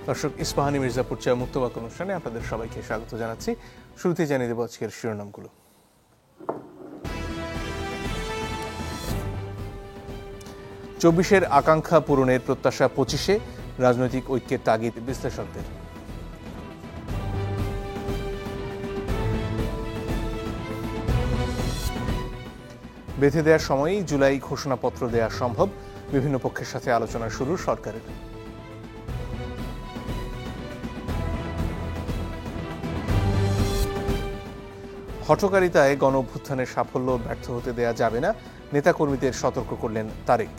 দর্শক, ইস্পাহানি মির্জাপুর চা মুক্তবাক অনুষ্ঠানে আপনাদের সবাইকে স্বাগত জানাচ্ছি। শুরুতে জানিয়ে দেব আজকের শিরোনামগুলো। ২৪-এর আকাঙ্ক্ষা পূরণের প্রত্যাশা ২৫-এ, রাজনৈতিক ঐক্যের তাগিদ বিশ্লেষকদের। বেঁধে দেওয়ার সময়ই জুলাই ঘোষণাপত্র দেওয়া সম্ভব, বিভিন্ন পক্ষের সাথে আলোচনা শুরু সরকারের। হঠকারিতায় গণ অভ্যুত্থানের সাফল্য ব্যর্থ হতে দেয়া যাবে না, নেতাকর্মীদের সতর্ক করলেন তারেক।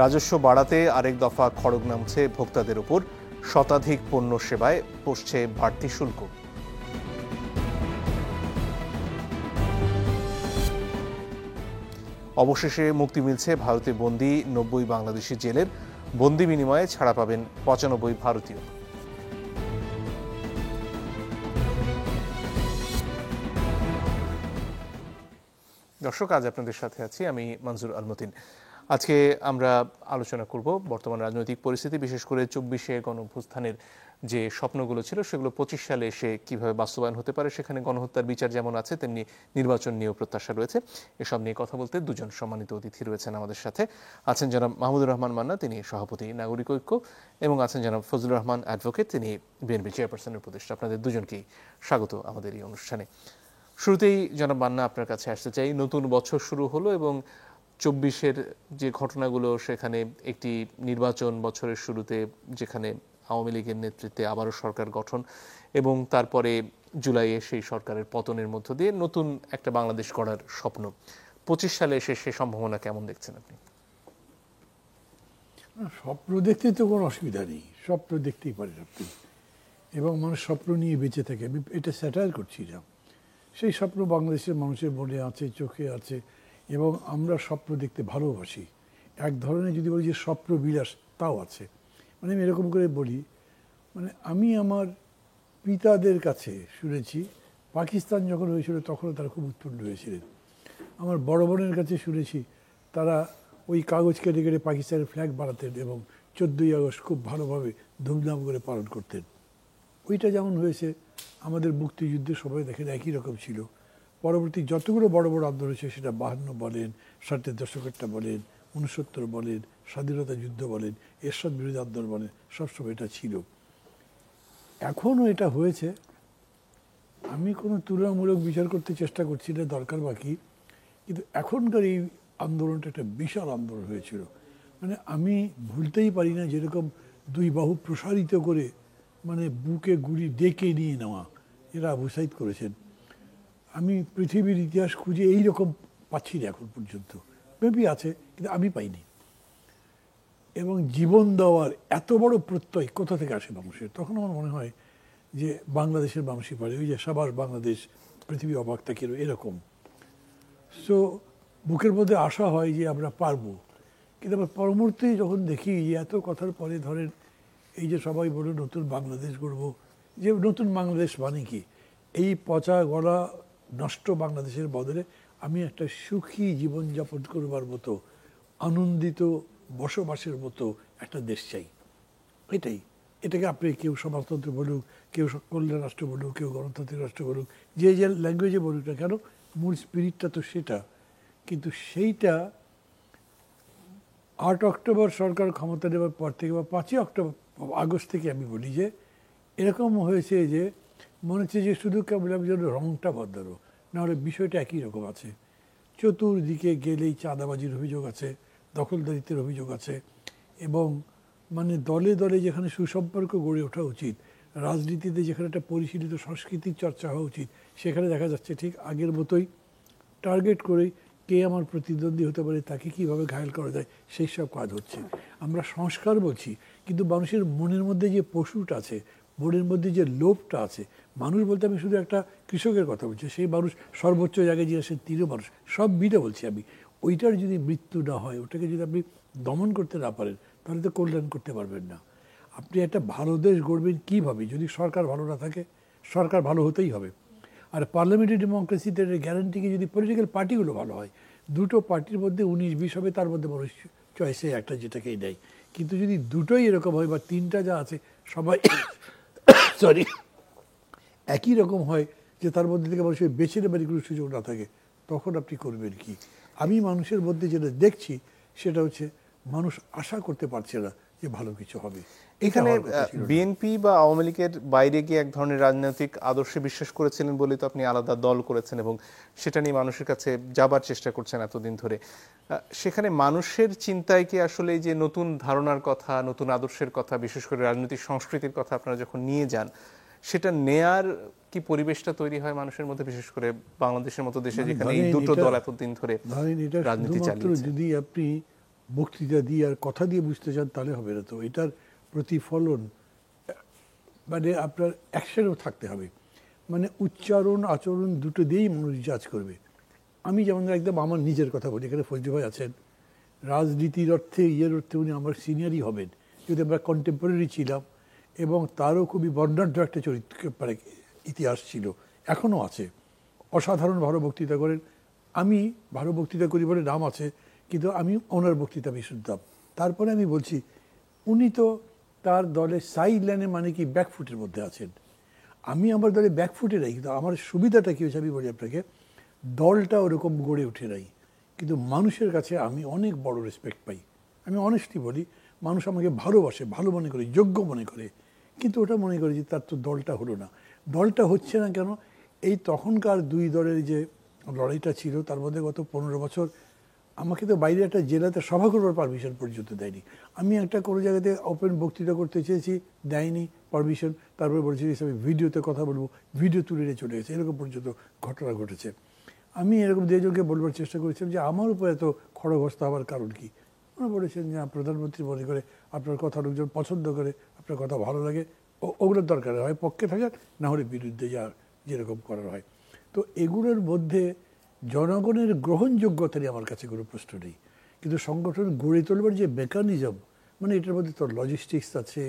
রাজস্ব বাড়াতে আরেক দফা খড়গ নামছে ভোক্তাদের উপর, শতাধিক পণ্য সেবায় পড়ছে বাড়তি শুল্ক। অবশেষে মুক্তি মিলছে ভারতে বন্দী ৯০ বাংলাদেশি জেলের, বন্দি বিনিময়ে ছাড়া পাবেন ৯৫ ভারতীয়। দর্শক, আজ আপনাদের সাথে আছি আমি মনজুর আল মতিন। আজকে আমরা আলোচনা করব বর্তমান রাজনৈতিক পরিস্থিতি, বিশেষ করে ২৪-এ গণঅভ্যুত্থানের যে স্বপ্নগুলো ছিল সেগুলো ২৫ সালে এসে কিভাবে বাস্তবায়ন হতে পারে। সেখানে গণহত্যার বিচার যেমন আছে, তেমনি নির্বাচন নিয়েও প্রত্যাশা রয়েছে। এসব নিয়ে কথা বলতে দুজন সম্মানিত অতিথি রয়েছেন আমাদের সাথে। আছেন জনাব মাহমুদুর রহমান মান্না, তিনি সভাপতি নাগরিক ঐক্য, এবং আছেন জনাব ফজলুর রহমান অ্যাডভোকেট, তিনি বিএনপি চেয়ারপারসনের উপদেষ্টা। আপনাদের দুজনকেই স্বাগত আমাদের এই অনুষ্ঠানে। শুরুতেই জনাব মান্না, আপনার কাছে আসতে চাই। নতুন বছর শুরু হলো এবং ২৪-এর যে ঘটনাগুলো, সেখানে একটি নির্বাচন বছরের শুরুতে, যেখানে আওয়ামী লীগের নেতৃত্বে আবারও সরকার গঠন, এবং তারপরে জুলাইয়ে সেই সরকারের পতনের মধ্য দিয়ে নতুন একটা বাংলাদেশ গড়ার স্বপ্ন। ২৫ সালে এসে সে সম্ভাবনা কেমন দেখছেন আপনি? স্বপ্ন দেখতে তো কোনো অসুবিধা নেই, স্বপ্ন দেখতেই পারেন আপনি, এবং মানুষ স্বপ্ন নিয়ে বেঁচে থাকে। আমি এটা স্যাটায়ার করছি না, সেই স্বপ্ন বাংলাদেশের মানুষের মনে আছে, চোখে আছে, এবং আমরা স্বপ্ন দেখতে ভালোবাসি। এক ধরনের যদি বলি যে স্বপ্ন বিলাস, তাও আছে। মানে আমি এরকম করে বলি, মানে আমি আমার পিতাদের কাছে শুনেছি পাকিস্তান যখন হয়েছিল তখনও তারা খুব উৎপন্ন হয়েছিলেন। আমার বড় বোনের কাছে শুনেছি তারা ওই কাগজ কেটে কেটে পাকিস্তানের ফ্ল্যাগ বানাতেন এবং ১৪ই আগস্ট খুব ভালোভাবে ধুমধাম করে পালন করতেন। ওইটা যেমন হয়েছে, আমাদের মুক্তিযুদ্ধের সময় দেখেন একই রকম ছিল। পরবর্তী যতগুলো বড় বড় আন্দোলন হয়েছে, সেটা ৫২ বলেন, ৬০-এর দশকেরটা বলেন, ৬৯ বলেন, স্বাধীনতা যুদ্ধ বলেন, এরশাদ বিরোধী আন্দোলন বলেন, সবসময় এটা ছিল। এখনও এটা হয়েছে। আমি কোনো তুলনামূলক বিচার করতে চেষ্টা করছি না, দরকার বাকি, কিন্তু এখনকার এই আন্দোলনটা একটা বিশাল আন্দোলন হয়েছিল। মানে আমি ভুলতেই পারি না, যেরকম দুই বাহু প্রসারিত করে মানে বুকে গুলি ডেকে নিয়ে নেওয়া, এরা আবু সাইদ করেছেন। আমি পৃথিবীর ইতিহাস খুঁজে এই রকম পাচ্ছি না এখন পর্যন্ত, মেবি আছে কিন্তু আমি পাইনি। এবং জীবন দেওয়ার এত বড় প্রত্যয় কোথা থেকে আসে মানুষের? তখন আমার মনে হয় যে বাংলাদেশের মানুষই পারে। ওই যে সাবাস বাংলাদেশ, পৃথিবী অবাক থাকে, এরকম। সো বুকের মধ্যে আশা হয় যে আমরা পারবো, কিন্তু আবার পরবর্তী যখন দেখি যে এত কথার পরে, ধরেন এই যে সবাই বলে নতুন বাংলাদেশ গড়বো, যে নতুন বাংলাদেশ মানে কি? এই পচা গলা নষ্ট বাংলাদেশের বদলে আমি একটা সুখী জীবনযাপন করবার মতো, আনন্দিত বসবাসের মতো একটা দেশ চাই। এটাকে আপনি কেউ সমাজতন্ত্র বলুক, কেউ কল্যাণ রাষ্ট্র বলুক, কেউ গণতান্ত্রিক রাষ্ট্র বলুক, যে যে ল্যাঙ্গুয়েজে বলুক না কেন, মূল স্পিরিটটা তো সেটা। কিন্তু সেইটা ৮ অক্টোবর সরকার ক্ষমতা নেওয়ার পর থেকে, বা ৫ই আগস্ট থেকে আমি বলি যে এরকম হয়েছে যে মনে হচ্ছে যে শুধু কেবল আমি যেন রংটা বদলালো, নাহলে বিষয়টা একই রকম আছে। চতুর্দিকে গেলেই চাঁদাবাজির অভিযোগ আছে, দখলদারিত্বের অভিযোগ আছে, এবং মানে দলে দলে যেখানে সুসম্পর্ক গড়ে ওঠা উচিত, রাজনীতিতে যেখানে একটা পরিশীলিত সংস্কৃতির চর্চা হওয়া উচিত, সেখানে দেখা যাচ্ছে ঠিক আগের মতোই টার্গেট করেই কে আমার প্রতিদ্বন্দ্বী হতে পারে, তাকে কীভাবে ঘায়েল করা যায়, সেই সব কাজ হচ্ছে। আমরা সংস্কার বলছি, কিন্তু মানুষের মনের মধ্যে যে পশুটা আছে, মনের মধ্যে যে লোভটা আছে, মানুষ বলতে আমি শুধু একটা কৃষকের কথা বলছি, সেই মানুষ সর্বোচ্চ জায়গায় যে আসেন তিনিও মানুষ, সব মিলে বলছি আমি। ওইটার যদি মৃত্যু না হয়, ওটাকে যদি আপনি দমন করতে না পারেন, তাহলে তো কল্যাণ করতে পারবেন না। আপনি একটা ভালো দেশ গড়বেন কীভাবে? যদি সরকার ভালো না থাকে, সরকার ভালো হতেই হবে। আর পার্লামেন্টারি ডেমোক্রেসিতে গ্যারান্টি কি যদি পলিটিক্যাল পার্টিগুলো ভালো হয়, দুটো পার্টির মধ্যে 19-20 হবে, তার মধ্যে বড় চয়েসে একটা যেটাকেই দেয়। কিন্তু যদি দুটোই এরকম হয় বা তিনটা যা আছে সবাই সরি একই রকম হয়, যে তার মধ্যে থেকে মানুষের বেছে নেবার কোনো সুযোগ না থাকে, তখন আপনি করবেন কি? আমি মানুষের মধ্যে যেটা দেখছি সেটা হচ্ছে মানুষ আশা করতে পারছে না যে ভালো কিছু হবে। এখানে বিএনপি বা আওয়ামী লীগের বাইরে গিয়ে এক ধরনের রাজনৈতিক আদর্শে বিশ্বাস করেছিলেন বলে তো আপনি আলাদা দল করেছেন এবং সেটা নিয়ে মানুষের কাছে যাবার চেষ্টা করছেন এতদিন ধরে। সেখানে মানুষের চিন্তায় কি আসলে এই যে নতুন ধারণার কথা, নতুন আদর্শের কথা, বিশেষ করে রাজনৈতিক সংস্কৃতির কথা আপনারা যখন নিয়ে যান, সেটা নেয়ার কি পরিবেশটা তৈরি হয় মানুষের মধ্যে, বিশেষ করে বাংলাদেশের মতো দেশে যেখানে এই দুটো দল এতদিন ধরে রাজনীতি চালিয়েছে? যদি আপনি বক্তৃতা দিয়ে আর কথা দিয়ে বুঝতে চান তাহলে হবে না। তো এটার প্রতিফলন মানে আপনার অ্যাকশনও থাকতে হবে, মানে উচ্চারণ আচরণ দুটো দিয়েই মানুষ জাজ করবে। আমি যেমন একদম আমার নিজের কথা বলি, এখানে ফজলু ভাই আছেন, রাজনীতির অর্থে অর্থে উনি আমার সিনিয়রই হবেন, যদি আমরা কন্টেম্পোরারি ছিলাম, এবং তারও খুবই বর্ণাঢ্য একটা চরিত্র মানে ইতিহাস ছিল, এখনও আছে। অসাধারণ ভালো বক্তৃতা করেন। আমি ভালো বক্তৃতা করি বলে নাম আছে, কিন্তু আমি ওনার বক্তৃতা আমি শুনতাম। তারপরে আমি বলছি উনি তো তার দলে সাইড লাইনে মানে কি ব্যাকফুটের মধ্যে আছেন। আমি আমার দলে ব্যাকফুটে নাই, কিন্তু আমার সুবিধাটা কী হয়েছে আমি বলি আপনাকে, দলটা ওরকম গড়ে ওঠে নাই, কিন্তু মানুষের কাছে আমি অনেক বড় রেসপেক্ট পাই। আমি অনেস্টলি বলি, মানুষ আমাকে ভালোবাসে, ভালো মনে করে, যোগ্য মনে করে, কিন্তু ওটা মনে করে যে তার তো দলটা হলো না। দলটা হচ্ছে না কেন? এই তখনকার দুই দলের যে লড়াইটা ছিল, তার মধ্যে গত 15 বছর আমাকে তো বাইরে একটা জেলাতে সভা করবার পারমিশন পর্যন্ত দেয়নি। আমি একটা কোনো জায়গাতে ওপেন বক্তৃতা করতে চেয়েছি, দেয়নি পারমিশন। তারপরে বলেছি আমি ভিডিওতে কথা বলবো, ভিডিও তুলে নিয়ে চলে গেছে, এরকম পর্যন্ত ঘটনা ঘটেছে। আমি এরকম দুজনকে বলবার চেষ্টা করেছিলাম যে আমার উপর এত খড়গস্ত হওয়ার কারণ কি? ওরা বলেছেন যে প্রধানমন্ত্রী মনে করে আপনার কথা লোকজন পছন্দ করে, আপনার কথা ভালো লাগে, ওগুলোর দরকার হয় পক্ষে থাকার, না হলে বিরুদ্ধে যা যেরকম করার হয়। তো এগুলোর মধ্যে জনগণের গ্রহণযোগ্যতারই আমার কাছে কোনো প্রশ্ন নেই, কিন্তু সংগঠন গড়ে তোলবার যে মেকানিজম, মানে এটার মধ্যে তো লজিস্টিক্স আছে,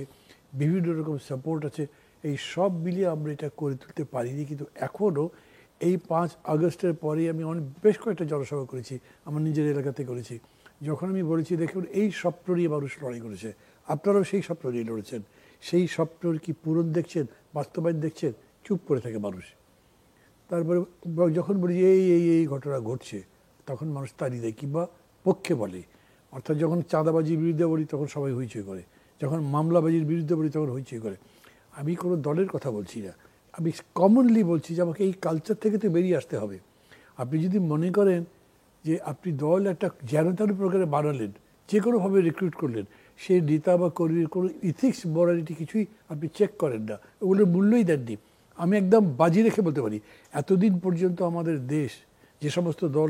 বিভিন্ন রকম সাপোর্ট আছে, এই সব মিলিয়ে আমরা এটা করে তুলতে পারিনি। কিন্তু এখনও এই 5 আগস্টের পরে আমি বেশ কয়েকটা জনসভা করেছি, আমার নিজের এলাকাতে করেছি, যখন আমি বলেছি দেখুন এই স্বপ্ন নিয়ে মানুষ লড়াই করেছে, আপনারাও সেই স্বপ্ন নিয়ে লড়েছেন, সেই স্বপ্নর কি পূরণ দেখছেন, বাস্তবায়ন দেখছেন? চুপ করে থাকে মানুষ। তারপরে যখন বলি এই এই এই ঘটনা ঘটছে, তখন মানুষ তাড়িয়ে দেয় কিংবা পক্ষে বলে। অর্থাৎ যখন চাঁদাবাজির বিরুদ্ধে বলি তখন সবাই হইচই করে, যখন মামলাবাজির বিরুদ্ধে বলি তখন হইচই করে। আমি কোনো দলের কথা বলছি না, আমি কমনলি বলছি যে আমাকে এই কালচার থেকে তো বেরিয়ে আসতে হবে। আপনি যদি মনে করেন যে আপনি দল একটা যেন তেন প্রকারে বানালেন, যে কোনোভাবে রিক্রুট করলেন, সেই নেতা বা কর্মীর কোনো ইথিক্স মরালিটি কিছুই আপনি চেক করেন না, ওগুলোর মূল্যই দেননি। আমি একদম বাজি রেখে বলতে পারি, এতদিন পর্যন্ত আমাদের দেশ যে সমস্ত দল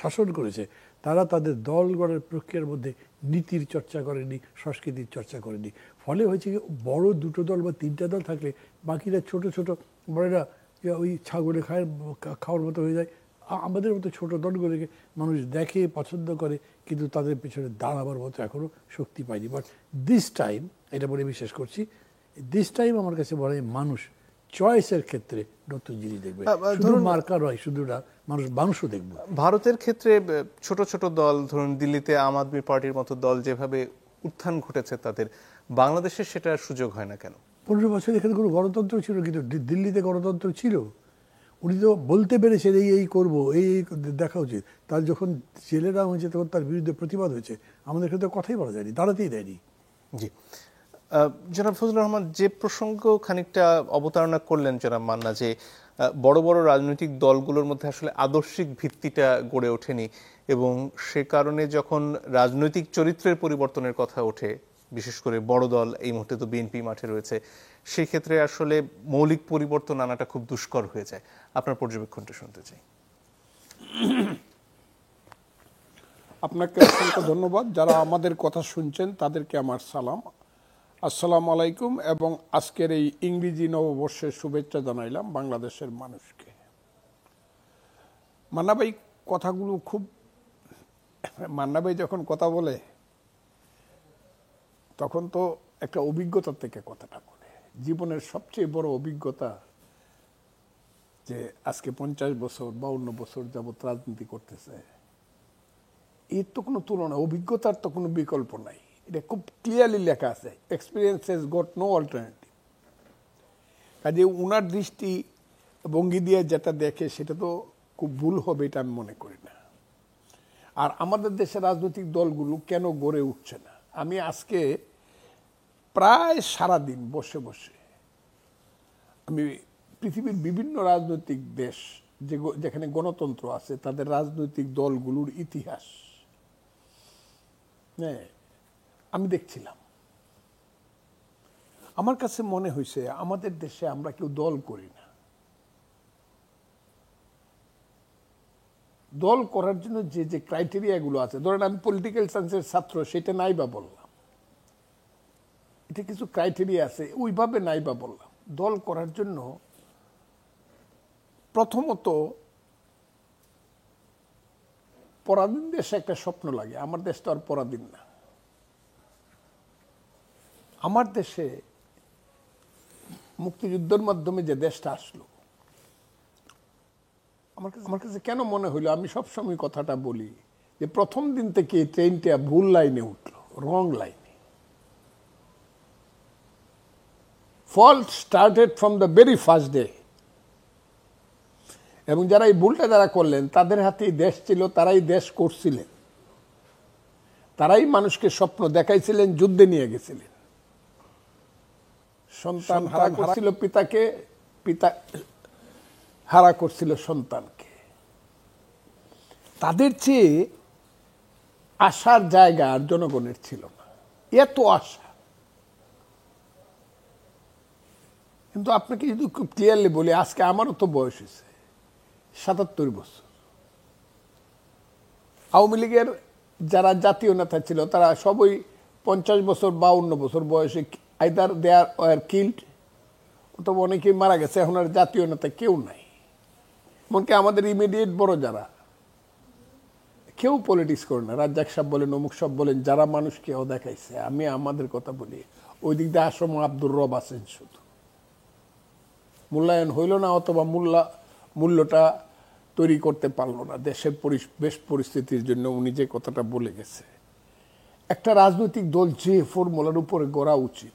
শাসন করেছে, তারা তাদের দল গড়ার প্রক্রিয়ার মধ্যে নীতির চর্চা করেনি, সংস্কৃতির চর্চা করেনি। ফলে হয়েছে কি, বড় দুটো দল বা তিনটা দল থাকলে বাকিরা ছোট ছোট বড়েরা ওই ছাগলে খাওয়ার মতো হয়ে যায়। আমাদের মতো ছোট দলগুলোকে মানুষ দেখে, পছন্দ করে, কিন্তু তাদের পেছনে দাঁড়াবার মতো এখনও শক্তি পায়নি। বাট দিস টাইম, এটা বলে বিশ্বাস করছি, দিস টাইম আমার কাছে বলে মানুষ চয়েসের ক্ষেত্রে নতুন জিনিস দেখবে, শুধু মার্কা নয়, শুধু না, মানুষও দেখবে। ভারতের ক্ষেত্রে ছোট ছোট দল, ধরুন দিল্লিতে আম আদমি পার্টির মতো দল যেভাবে উত্থান ঘটেছে তাদের, বাংলাদেশে সেটার সুযোগ হয় না কেন? 15 বছর এখানে কোনো গণতন্ত্র ছিল, কিন্তু দিল্লিতে গণতন্ত্র ছিল। উনি তো বলতে পেরেছেন এই এই করবো, এই এই দেখা উচিত। তার যখন ছেলেরা হয়েছে তখন তার বিরুদ্ধে প্রতিবাদ হয়েছে, আমাদের ক্ষেত্রে কথাই বলা যায়নি, দাঁড়াতেই দেয়নি। জি, জনাব ফজলুর রহমান, যে প্রসঙ্গ খানিকটা অবতারণা করলেন জনাব মান্না, যে বড় বড় রাজনৈতিক দলগুলোর মধ্যে আসলে আদর্শিক ভিত্তিটা গড়ে ওঠেনি, এবং সে কারণে যখন রাজনৈতিক চরিত্রের পরিবর্তনের কথা ওঠে, বিশেষ করে বড় দল, এই মুহূর্তে তো বিএনপি মাঠে রয়েছে, সেই ক্ষেত্রে আসলে মৌলিক পরিবর্তন আনাটা খুব দুষ্কর হয়ে যায়। আপনার পর্যবেক্ষণটা শুনতে চাই। আপনাকে অসংখ্য ধন্যবাদ। যারা আমাদের কথা শুনছেন তাদেরকে আমার সালাম, আসসালামু আলাইকুম, এবং আজকের এই ইংরেজি নববর্ষের শুভেচ্ছা জানাইলাম বাংলাদেশের মানুষকে। মান্না ভাই কথাগুলো খুব, মান্না ভাই যখন কথা বলে তখন তো একটা অভিজ্ঞতা থেকে কথাটা বলে, জীবনের সবচেয়ে বড় অভিজ্ঞতা, যে আজকে 50 বছর 52 বছর যাবৎ রাজনীতি করতেছে, এর তো কোনো তুলনা, অভিজ্ঞতার তো কোনো বিকল্প নাই। এটা খুব ক্লিয়ারলি লেখা আছে, experience has got no alternative. কাজে উনার দৃষ্টি ভঙ্গি দিয়ে যেটা দেখে সেটা তো খুব ভুল হবে, এটা আমি মনে করি না। আর আমাদের দেশের রাজনৈতিক দলগুলো কেন গড়ে উঠছে না, আমি আজকে প্রায় সারাদিন বসে বসে আমি পৃথিবীর বিভিন্ন রাজনৈতিক দেশ যেখানে গণতন্ত্র আছে তাদের রাজনৈতিক দলগুলোর ইতিহাস হ্যাঁ আমি দেখছিলাম। আমার কাছে মনে হয়েছে আমাদের দেশে আমরা কেউ দল করি না। দল করার জন্য যে যে ক্রাইটেরিয়াগুলো আছে, ধরেন আমি পলিটিক্যাল সায়েন্সের ছাত্র, সেটা নাই বা বললাম, এটা কিছু ক্রাইটেরিয়া আছে, ওইভাবে নাই বা বললাম। দল করার জন্য প্রথমত পরাধীন দেশে একটা স্বপ্ন লাগে। আমার দেশ তো আর পরাধীন না। আমার দেশে মুক্তিযুদ্ধের মাধ্যমে যে দেশটা আসলো, আমার কাছে কেন মনে হইলো, আমি সবসময় কথাটা বলি যে প্রথম দিন থেকে ট্রেনটা ভুল লাইনে উঠলো, রং লাইনে। Fault started from the very first day. এবং যারা এই ভুলটা যারা করলেন তাদের হাতেই দেশ ছিল, তারাই দেশ করছিলেন, তারাই মানুষকে স্বপ্ন দেখাইছিলেন, যুদ্ধে নিয়ে গেছিলেন। সন্তান হারা করছিল পিতাকে, পিতা হারা করছিল সন্তানকে। তাদের চেয়ে আশার জায়গা আর জনগণের ছিল না, এত আশা। কিন্তু আপনাকে যদি খুব ক্লিয়ারলি বলি, আজকে আমারও তো বয়স হয়েছে ৭৭ বছর। আওয়ামী লীগের যারা জাতীয় নেতা ছিল তারা সবই ৫০ বছর ৫২ বছর বয়সে আইদার দে আর কিল্ড অথবা অনেকেই মারা গেছে। এখন আর জাতীয় নেতা কেউ নাই। এমনকি আমাদের ইমিডিয়েট বড় যারা, কেউ পলিটিক্স করে না। রাজ্জাক সাহেব বলেন, অমুক সাহেব বলেন, যারা মানুষকেও দেখাইছে। আমি আমাদের কথা বলি, ওই দিক দিয়ে আসম আব্দুর রব আছেন, শুধু মূল্যায়ন হইল না অথবা মূল্যটা তৈরি করতে পারলো না দেশের বেশ পরিস্থিতির জন্য। উনি যে কথাটা বলে গেছে, একটা রাজনৈতিক দল যে ফর্মুলার উপরে গড়া উচিত,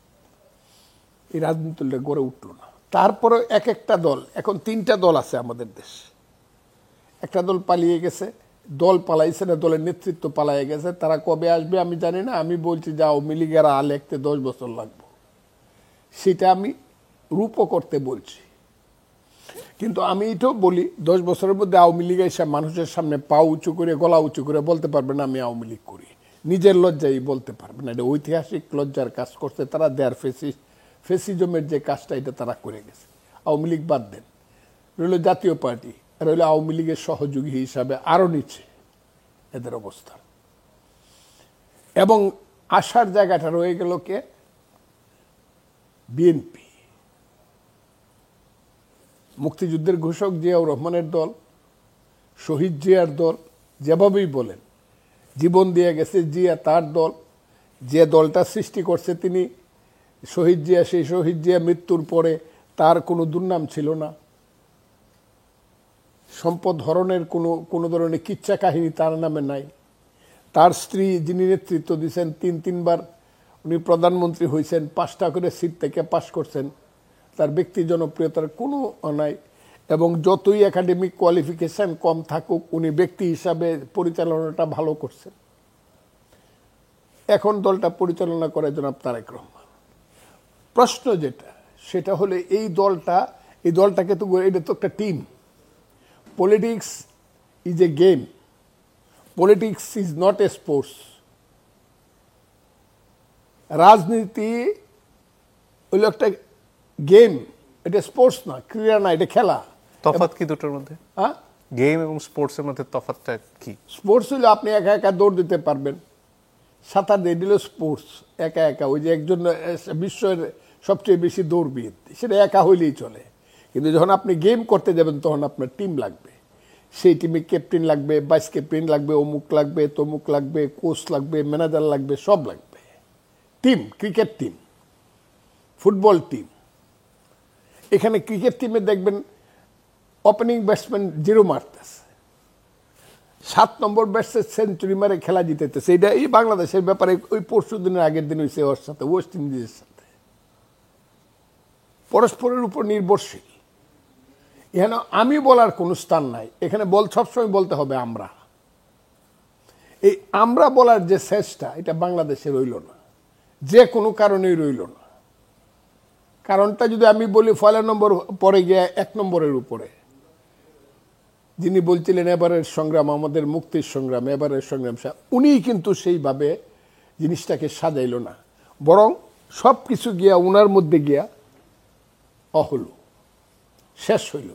এই রাজনৈতিক দলটা গড়ে উঠল না। তারপরে এক একটা দল, এখন 3টা দল আছে আমাদের দেশে। একটা দল পালিয়ে গেছে, দল পালাইছে না, দলের নেতৃত্ব পালাইয়ে গেছে। তারা কবে আসবে আমি জানি না। আমি বলছি যে আওয়ামী লীগের আলেখতে 10 বছর লাগবে, সেটা আমি রূপও করতে বলছি। কিন্তু আমি এটাও বলি, 10 বছরের মধ্যে আওয়ামী লীগ এসে মানুষের সামনে পা উঁচু করে, গলা উঁচু করে বলতে পারবে না আমি আওয়ামী লীগ করি, নিজের লজ্জায় বলতে পারবে না। এটা ঐতিহাসিক লজ্জার কাজ করছে তারা। দেয়ার ফেসিজমের যে কাজটা, এটা তারা করে গেছে। আওয়ামী লীগ বাদ দেন, রইল জাতীয় পার্টি, রইল আওয়ামী লীগের সহযোগী হিসাবে আরো নিচে এদের অবস্থান। এবং আসার জায়গাটা রয়ে গেল কে? বিএনপি। মুক্তিযুদ্ধের ঘোষক জিয়াউর রহমানের দল, শহীদ জিয়ার দল, যেভাবেই বলেন, জীবন দিয়ে গেছে জিয়া, তার দল। যে দলটা সৃষ্টি করছে তিনি শহীদ জিয়া। সেই শহীদ জিয়া মৃত্যুর পরে তার কোনো দুর্নাম ছিল না। সম্পদ হরণের কোনো ধরনের কিচ্ছা কাহিনী তার নামে নাই। তার স্ত্রী যিনি নেতৃত্ব দিয়েছেন, 3বার উনি প্রধানমন্ত্রী হয়েছেন, 5টা করে সিট থেকে পাশ করছেন। তার ব্যক্তি জনপ্রিয়তার কোনো নাই। এবং যতই একাডেমিক কোয়ালিফিকেশন কম থাকুক, উনি ব্যক্তি হিসাবে পরিচালনাটা ভালো করছেন। এখন দলটা পরিচালনা করে জনাব তারেক রহমান। প্রশ্ন যেটা, সেটা হলে এই দলটাকে তো, এটা তো একটা team. Politics is a game, politics is not a sports. রাজনীতি হইল একটা গেম, এটা স্পোর্টস না, ক্রীড়া না, এটা খেলা। তফাৎ কি দুটোর মধ্যে? হ্যাঁ, গেম এবং স্পোর্টসের মধ্যে তফাৎটা কি? স্পোর্টস হইলে আপনি একা একা দৌড় দিতে পারবেন, সাঁতার দিয়ে দিল স্পোর্টস। একা একা, ওই যে একজন বিশ্বের সবচেয়ে বেশি দৌড়বিদ, সেটা একা হইলেই চলে। কিন্তু যখন আপনি গেম করতে যাবেন তখন আপনার টিম লাগবে। সেই টিমে ক্যাপ্টেন লাগবে, ভাইস ক্যাপ্টেন লাগবে, অমুক লাগবে, তমুক লাগবে, কোচ লাগবে, ম্যানেজার লাগবে, সব লাগবে। Team, cricket team, football team. এখানে ক্রিকেট টিমে দেখবেন ওপেনিং ব্যাটসম্যান 0 মারতেছে, 7 নম্বর ব্যাটসে সেঞ্চুরি মারে খেলা জিতেছে। এটা এই বাংলাদেশের ব্যাপারে ওই পরশু দিনের আগের দিন হয়েছে ওর সাথে, ওয়েস্ট ইন্ডিজের সাথে। পরস্পরের উপর নির্ভরশীল। এখানে আমি বলার কোনো স্থান নাই, এখানে সবসময় বলতে হবে আমরা। এই আমরা বলার যে শেষটা, এটা বাংলাদেশে রইল না, যে কোনো কারণেই রইল না। কারণটা যদি আমি বলি, ফয়লা নম্বর পরে গিয়ে 1 নম্বরের উপরে যিনি বলছিলেন এবারের সংগ্রাম আমাদের মুক্তির সংগ্রাম, এবারের সংগ্রাম, উনিই কিন্তু সেইভাবে জিনিসটাকে সাজাইল না, বরং সব কিছু গিয়া উনার মধ্যে গিয়া হল, শেষ হইল।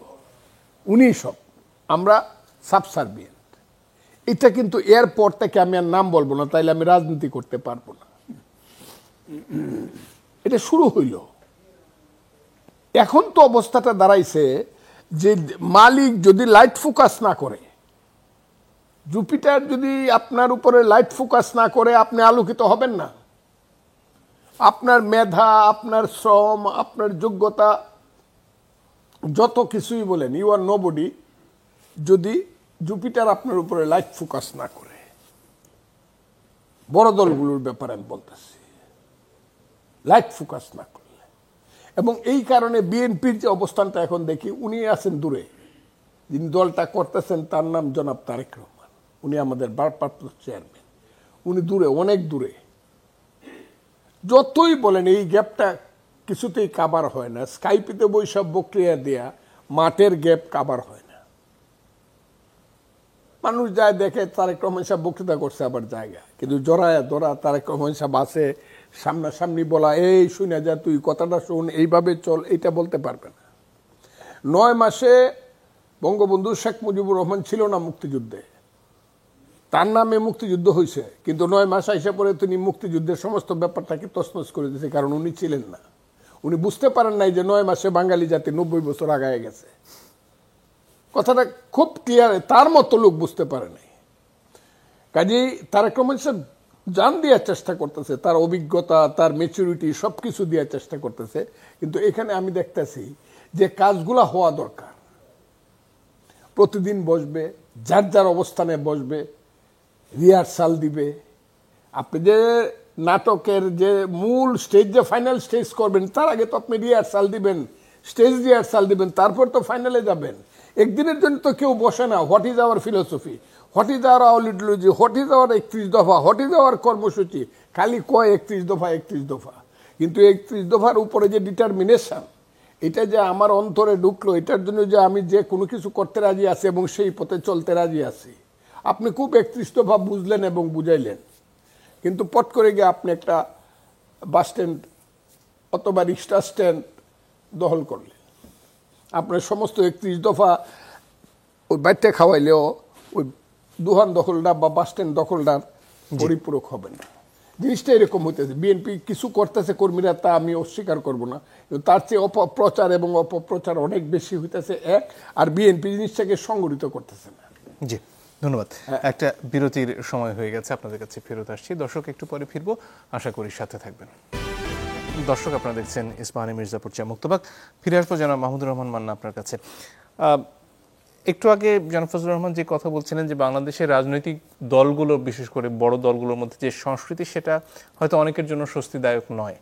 উনি সব, আমরা সাবসার্ভিয়েন্ট। এটা কিন্তু এরপর থেকে আমি আর নাম বলবো না, তাইলে আমি রাজনীতি করতে পারবো না। এটা শুরু হইল। এখন তো অবস্থাটা দাঁড়াইছে যে মালিক যদি লাইট ফোকাস না করে, জুপিটার যদি আপনার উপরে লাইট ফোকাস না করে, আপনি আলোকিত হবেন না। আপনার মেধা, আপনার শ্রম, আপনার যোগ্যতা, যত কিছুই বলেন, ইউ আর নোবডি, যদি জুপিটার আপনার উপরে লাইট ফোকাস না করে। বড় দলগুলোর ব্যাপারে আমি বলতেছি, লাইট ফোকাস না করলে। এবং এই কারণে বিএনপির যে অবস্থানটা এখন দেখি, উনি আছেন দূরে, যিনি দলটা করতেছেন তার নাম জনাব তারেক রহমান, উনি আমাদের ভারপ্রাপ্ত চেয়ারম্যান। উনি দূরে, অনেক দূরে। যতই বলেন এই গ্যাপটা কিছুতেই কাভার হয় না। স্কাইপিতে বৈশাখ বক্তৃতা দেয়া মাঠের গ্যাপ কাভার হয় না। মানুষ যায় দেখে তারেক রহমান সাহেব বক্তৃতা করছে, আবার জায়গা, কিন্তু জড়ায় ধরা তারেক রহমান সাহেব আছে, সামনাসামনি বলা, এই শুনে যা, তুই কথাটা শোন, এইভাবে চল, এইটা বলতে পারবে না। 9 মাসে বঙ্গবন্ধু শেখ মুজিবুর রহমান ছিল না মুক্তিযুদ্ধে, তার নামে মুক্তিযুদ্ধ হয়েছে, কিন্তু 9 মাস আইসা পরে তিনি মুক্তিযুদ্ধের সমস্ত ব্যাপারটাকে তছনছ করে দিয়েছে, কারণ উনি ছিলেন না। উনি বুঝতে পারেন নাই যে 9 মাসে বাঙালি জাতি 90 বছর আগায় গেছে। কথাটা খুব ক্লিয়ার, তার মতো লোক বুঝতে পারে নাই। কাজেই তারেক রহমান সাহেব জান দেওয়ার চেষ্টা করতেছে, তার অভিজ্ঞতা, তার ম্যাচুরিটি সবকিছু দেওয়ার চেষ্টা করতেছে। কিন্তু এখানে আমি দেখতেছি যে কাজগুলা হওয়া দরকার। প্রতিদিন বসবে, যার যার অবস্থানে বসবে, রিহার্সাল দিবে। আপনি যে নাটকের যে মূল স্টেজ, যে ফাইনাল স্টেজ করবেন, তার আগে তো আপনি রিহার্সাল দিবেন, স্টেজ রিহার্সাল দিবেন, তারপর তো ফাইনালে যাবেন। একদিনের জন্য তো কেউ বসে না। What is our philosophy, what is our ideology, what is our 31 দফা, হোয়াট ইজ আওয়ার কর্মসূচি, খালি কয় 31 দফা 31 দফা। কিন্তু 31 দফার উপরে যে ডিটারমিনেশন, এটা যে আমার অন্তরে ঢুকলো, এটার জন্য যে আমি যে কোনো কিছু করতে রাজি আছি এবং সেই পথে চলতে রাজি আছি। আপনি খুব 31 দফা বুঝলেন এবং বুঝাইলেন, কিন্তু পট করে গিয়ে আপনি একটা বাস স্ট্যান্ড অথবা রিক্সা স্ট্যান্ড দখল করলেন। আপনার সমস্ত 31 দফা ওই বাইরটা খাওয়াইলেও ওই দোকান দখলদার বা বাস স্ট্যান্ড দখলদার পরিপূরক হবে না। জিনিসটা এরকম হইতেছে। বিএনপি কিছু করতেছে কর্মীরা, তা আমি অস্বীকার করব না, কিন্তু তার চেয়ে অপপ্রচার এবং অপপ্রচার অনেক বেশি হইতেছে এক, আর বিএনপি জিনিসটাকে সংগঠিত করতেছে না। জি, ধন্যবাদ। একটা বিরতির সময় হয়ে গেছে, আপনাদের কাছে ফেরত আসছি। দর্শক, একটু পরে ফিরবো, আশা করি সাথে থাকবেন। দর্শক, আপনারা দেখছেন ইস্পাহানি মির্জাপুর চা মুক্তবাগ। ফিরে আসবো জনাব মাহমুদুর রহমান মান্না আপনার কাছে। একটু আগে জনাব ফজলুর রহমান যে কথা বলছিলেন যে বাংলাদেশের রাজনৈতিক দলগুলো, বিশেষ করে বড় দলগুলোর মধ্যে যে সংস্কৃতি, সেটা হয়তো অনেকের জন্য স্বস্তিদায়ক নয়,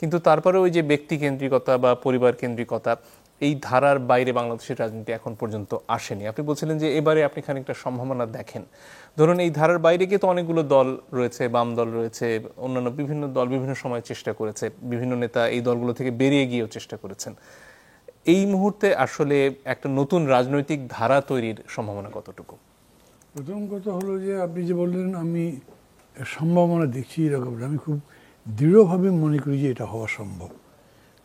কিন্তু তারপরে ওই যে ব্যক্তি কেন্দ্রিকতা বা পরিবার কেন্দ্রিকতা, এই ধারার বাইরে বাংলাদেশের রাজনীতি এখন পর্যন্ত আসেনি। আপনি বলছিলেন যে এবারে আপনি খানিকটা সম্ভাবনা দেখেন। ধরুন, এই ধারার বাইরে গিয়ে তো অনেকগুলো দল রয়েছে, বাম দল রয়েছে, অন্যান্য বিভিন্ন দল বিভিন্ন সময় চেষ্টা করেছে, বিভিন্ন নেতা এই দলগুলো থেকে বেরিয়ে গিয়েও চেষ্টা করেছেন। এই মুহূর্তে আসলে একটা নতুন রাজনৈতিক ধারা তৈরির সম্ভাবনা কতটুকু? প্রথম কথা হলো যে আপনি যে বললেন, আমি সম্ভাবনা দেখছি এরকম, আমি খুব দৃঢ়ভাবে মনে করি যে এটা হওয়া সম্ভব।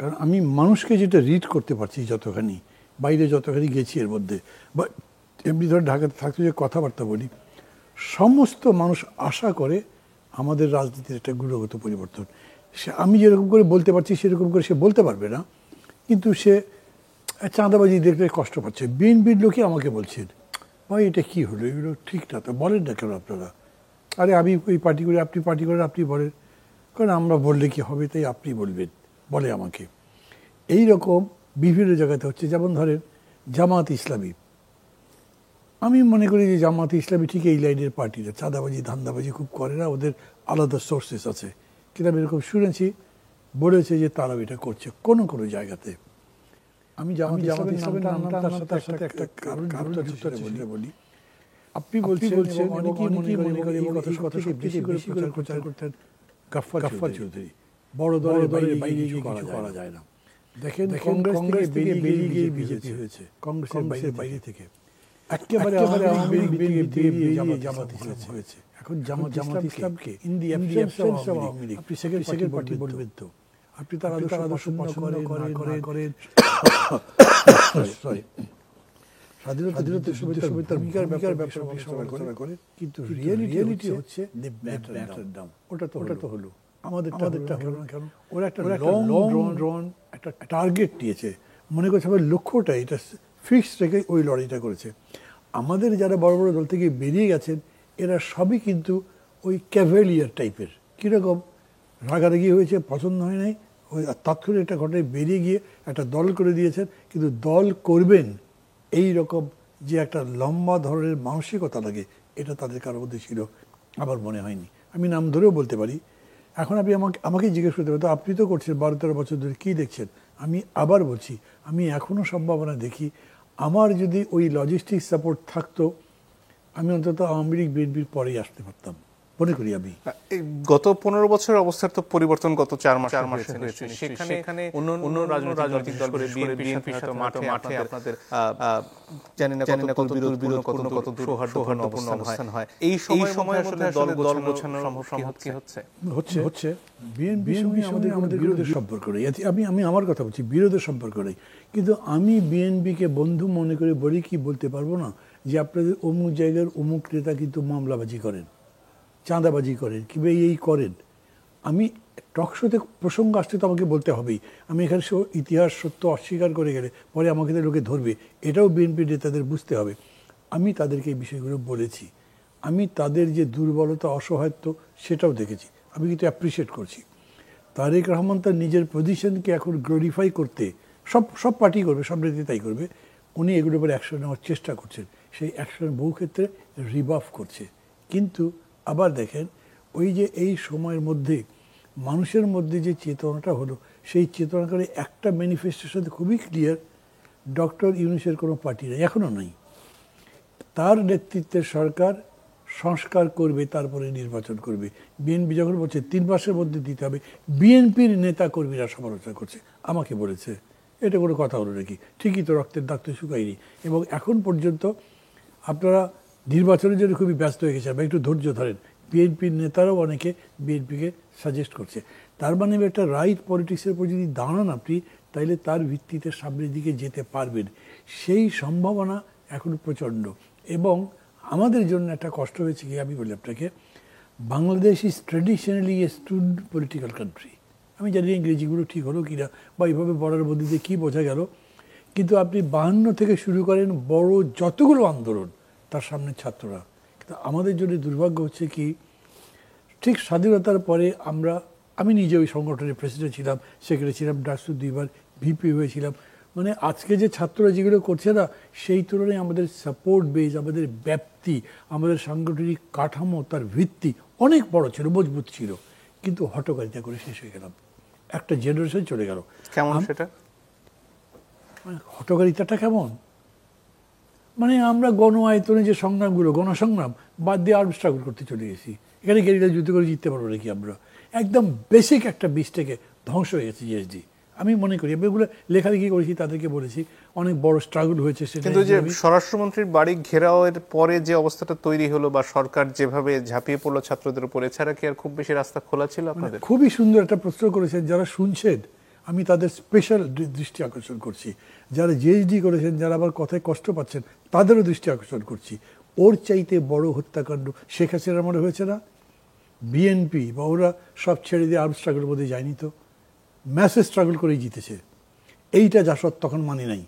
কারণ আমি মানুষকে যেটা রিড করতে পারছি, যতখানি বাইরে যতখানি গেছি এর মধ্যে, বা এমনি ধরে ঢাকাতে থাকতে যে কথাবার্তা বলি, সমস্ত মানুষ আশা করে আমাদের রাজনীতির একটা গুণগত পরিবর্তন। সে আমি যেরকম করে বলতে পারছি সেরকম করে সে বলতে পারবে না, কিন্তু সে চাঁদাবাজি দেখলে কষ্ট পাচ্ছে। বিএনপির লোকই আমাকে বলছেন, ভাই এটা কী হলো, এগুলো ঠিক না, তো বলেন না কেন আপনারা? আরে আমি ওই পার্টি করি, আপনি পার্টি করেন, আপনি বলেন। কারণ আমরা বললে কি হবে, তাই আপনি বলবেন, বলে আমাকে। এই রকম বিভিন্ন জায়গাতে হচ্ছে। যেমন ধরেন জামাত ইসলামী, আমি মনে করি যে জামাতে ইসলামী ঠিক এই লাইনের পার্টিরা, চাঁদাবাজি ধান্দাবাজি খুব করে না, ওদের আলাদা সোর্সেস আছে। কিন্তু আমি এরকম শুনেছি, বলেছে যে তারাও এটা করছে কোনো কোনো জায়গাতে। আমি জামাত ইসলামের নামটা তার সাথে একটা কারণ বলি। আপনি বলছেন অনেকেই মনে করে এই কথা সবথেকে বেশি করে প্রচার করতেন গাফফার চৌধুরী। বড় দলের বাইরে কিছু করা যায় না। দেখেন কংগ্রেস থেকে বেরিয়ে বিজেপি হয়েছে, কংগ্রেসের বাইরে থেকে একেবারে আওয়ামী লীগ বেরিয়ে জামাত ইসলাম হয়েছে। এখন জামাত ইসলামকে in the absence of Awami League আপনি সেকেন্ড পার্টি বলবেন তো? আপনি তার আদর্শ পছন্দ করেন সরি স্বাধীনতা তার ভূমিকার ব্যাপারে সমালোচনা করে, কিন্তু রিয়েলিটি হচ্ছে দি ব্যাটার ডাউন। ওটা তো হলো, আমাদেরটা হলো না কেন? ওরা একটা লং ড্রন একটা টার্গেট দিয়েছে, মনে করছে আমার লক্ষ্যটা এটা ফিক্সড রেখে ওই লড়াইটা করেছে। আমাদের যারা বড় বড় দল থেকে বেরিয়ে গেছেন এরা সবই কিন্তু ওই ক্যাভেলিয়ার টাইপের। কীরকম? রাগারাগি হয়েছে, পছন্দ হয় নাই, ওই তাৎক্ষণিক একটা ঘটনায় বেরিয়ে গিয়ে একটা দল করে দিয়েছেন, কিন্তু দল করবেন এই রকম যে একটা লম্বা ধরনের মানসিকতা লাগে এটা তাদের কারোর মধ্যে ছিল আমার মনে হয়নি। আমি নাম ধরেও বলতে পারি। এখন আপনি আমাকে জিজ্ঞেস করতে পারেন, তো আপনি তো করছেন 12-13 বছর ধরে, কী দেখছেন? আমি আবার বলছি, আমি এখনও সম্ভাবনা দেখি। আমার যদি ওই লজিস্টিক সাপোর্ট থাকতো আমি অন্তত আওয়ামী লীগ বিএনপির পরেই আসতে পারতাম মনে করি। আমি গত 15 বছরের অবস্থার তো পরিবর্তন গত 4 মাসে হয়েছে। সেখানে অন্য রাজনৈতিক দল করে বিএনপির সাথে মাঠে আপনাদের জানি না কত বিরোধ কত সৌহার্দ্যপূর্ণ অবস্থান হয়। এই সময় আসলে দল গোছানো সম্ভব কি হচ্ছে? বিএনপি আমাদের বিরোধের সম্পর্ক নেই। আমি আমার কথা বলছি, বিরোধের সম্পর্ক নেই। কিন্তু আমি বিএনপিকে বন্ধু মনে করে বলি কি বলতে পারবো না যে আপনাদের অমুক জায়গার অমুক নেতা কিন্তু মামলাবাজি করেন, চাঁদাবাজি করেন, কিংবা এই করেন। আমি টকশোতে প্রসঙ্গ আসতে তো আমাকে বলতে হবেই। আমি এখানে ইতিহাস সত্য অস্বীকার করে গেলে পরে আমাকে লোকে ধরবে, এটাও বিএনপির নেতাদের বুঝতে হবে। আমি তাদেরকে এই বিষয়গুলো বলেছি। আমি তাদের যে দুর্বলতা, অসহায়ত্ব সেটাও দেখেছি, আমি কিন্তু অ্যাপ্রিসিয়েট করছি। তারেক রহমান তার নিজের পজিশনকে এখন গ্লোরিফাই করতে সব পার্টি করবে, সব নেতা তাই করবে, উনি এগুলোর উপর অ্যাকশন নেওয়ার চেষ্টা করছেন। সেই অ্যাকশন বহু ক্ষেত্রে রিবাফ করছে। কিন্তু আবার দেখেন, ওই যে এই সময়ের মধ্যে মানুষের মধ্যে যে চেতনাটা হলো, সেই চেতনা করে একটা ম্যানিফেস্টেশন খুবই ক্লিয়ার, ডক্টর ইউনূসের কোনো পার্টি নেই, এখনও নাই। তার নেতৃত্বের সরকার সংস্কার করবে, তারপরে নির্বাচন করবে। বিএনপি যখন বলছে 3 মাসের মধ্যে দিতে হবে, বিএনপির নেতা কর্মীরা সমালোচনা করছে, আমাকে বলেছে এটা কোনো কথা হলো নাকি? ঠিকই তো, রক্তের দাগ তো শুকায়নি। এবং এখন পর্যন্ত আপনারা নির্বাচনের জন্য খুবই ব্যস্ত হয়ে গেছে, একটু ধৈর্য ধরেন। বিএনপির নেতারাও অনেকে বিএনপিকে সাজেস্ট করছে। তার মানে একটা রাইট পলিটিক্সের উপর যদি দাঁড়ান আপনি, তাইলে তার ভিত্তিতে সামনের দিকে যেতে পারবেন। সেই সম্ভাবনা এখন প্রচণ্ড। এবং আমাদের জন্য একটা কষ্ট হয়েছে কি, আমি বলি আপনাকে, Bangladesh is traditionally a student political country. আমি জানি ইংরেজিগুলো ঠিক হলো কিনা বা এইভাবে বলার মধ্যে দিয়ে কী বোঝা গেল, কিন্তু আপনি 52 থেকে শুরু করেন বড় যতগুলো আন্দোলন, তার সামনে ছাত্ররা। কিন্তু আমাদের জন্য দুর্ভাগ্য হচ্ছে কি, ঠিক স্বাধীনতার পরে আমি নিজে ওই সংগঠনের প্রেসিডেন্ট ছিলাম, সেক্রেটারি ছিলাম, ডাকসু 2 বার ভিপি হয়েছিলাম। মানে আজকে যে ছাত্ররা যেগুলো করছে না, সেই তুলনায় আমাদের সাপোর্ট বেস, আমাদের ব্যাপ্তি, আমাদের সাংগঠনিক কাঠামো, তার ভিত্তি অনেক বড় ছিল, মজবুত ছিল। কিন্তু হঠকারিতা করে শেষ হয়ে গেলাম, একটা জেনারেশন চলে গেল। কেমন সেটা? হঠকারিতাটা কেমন? মানে আমরা গণ আয়তনে যে সংগ্রামগুলো, গণসংগ্রাম বাদ দিয়ে আর্ম স্ট্রাগল করতে চলে গেছি। এখানে গেরিলা যুদ্ধ করে জিততে পারবো নাকি আমরা? একদম বেসিক একটা বীজ থেকে ধ্বংস হয়ে গেছে জিএসডি। আমি মনে করি এগুলো লেখালেখি করেছি, তাদেরকে বলেছি অনেক বড় স্ট্রাগল হয়েছে। কিন্তু যে স্বরাষ্ট্রমন্ত্রীর বাড়ি ঘেরাওয়ের পরে যে অবস্থাটা তৈরি হলো, বা সরকার যেভাবে ঝাঁপিয়ে পড়লো ছাত্রদের উপর, এছাড়া কি আর খুব বেশি রাস্তা খোলা ছিল আপনাদের? খুবই সুন্দর একটা প্রশ্ন করেছেন। যারা শুনছেন আমি তাদের স্পেশাল দৃষ্টি আকর্ষণ করছি। যারা জিএসডি করেছেন, যারা আবার কথায় কষ্ট পাচ্ছেন, তাদেরও দৃষ্টি আকর্ষণ করছি। ওর চাইতে বড় হত্যাকাণ্ড শেখ হাসিনার মনে হয়েছে না? বিএনপি বা ওরা সব ছেড়ে দিয়ে আর্ম স্ট্রাগলের মধ্যে যায়নি তো, ম্যাসেজ স্ট্রাগল করেই জিতেছে। এইটা জাসদ তখন মানি নাই।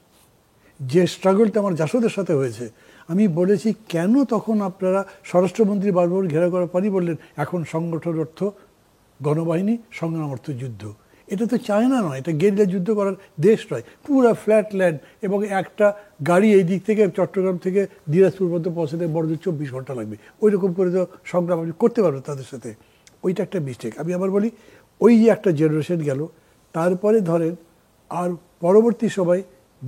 যে স্ট্রাগলটা আমার জাসদের সাথে হয়েছে, আমি বলেছি কেন তখন আপনারা স্বরাষ্ট্রমন্ত্রী বারবার ঘেরা করার পরই বললেন এখন সংগঠন অর্থ গণবাহিনী, সংগ্রাম অর্থ যুদ্ধ। এটা তো চায়না নয়, এটা গেরিলা যুদ্ধ করার দেশ নয়, পুরো ফ্ল্যাট ল্যান্ড, এবং একটা গাড়ি এই দিক থেকে চট্টগ্রাম থেকে দিনাজপুর পর্যন্ত পৌঁছাতে বড় 24 ঘন্টা লাগবে। ওই রকম করে তো সংগ্রাম আপনি করতে পারবেন তাদের সাথে। ওইটা একটা মিস্টেক। আমি আবার বলি, ওই যে একটা জেনারেশন গেল, তারপরে ধরেন আর পরবর্তী সময়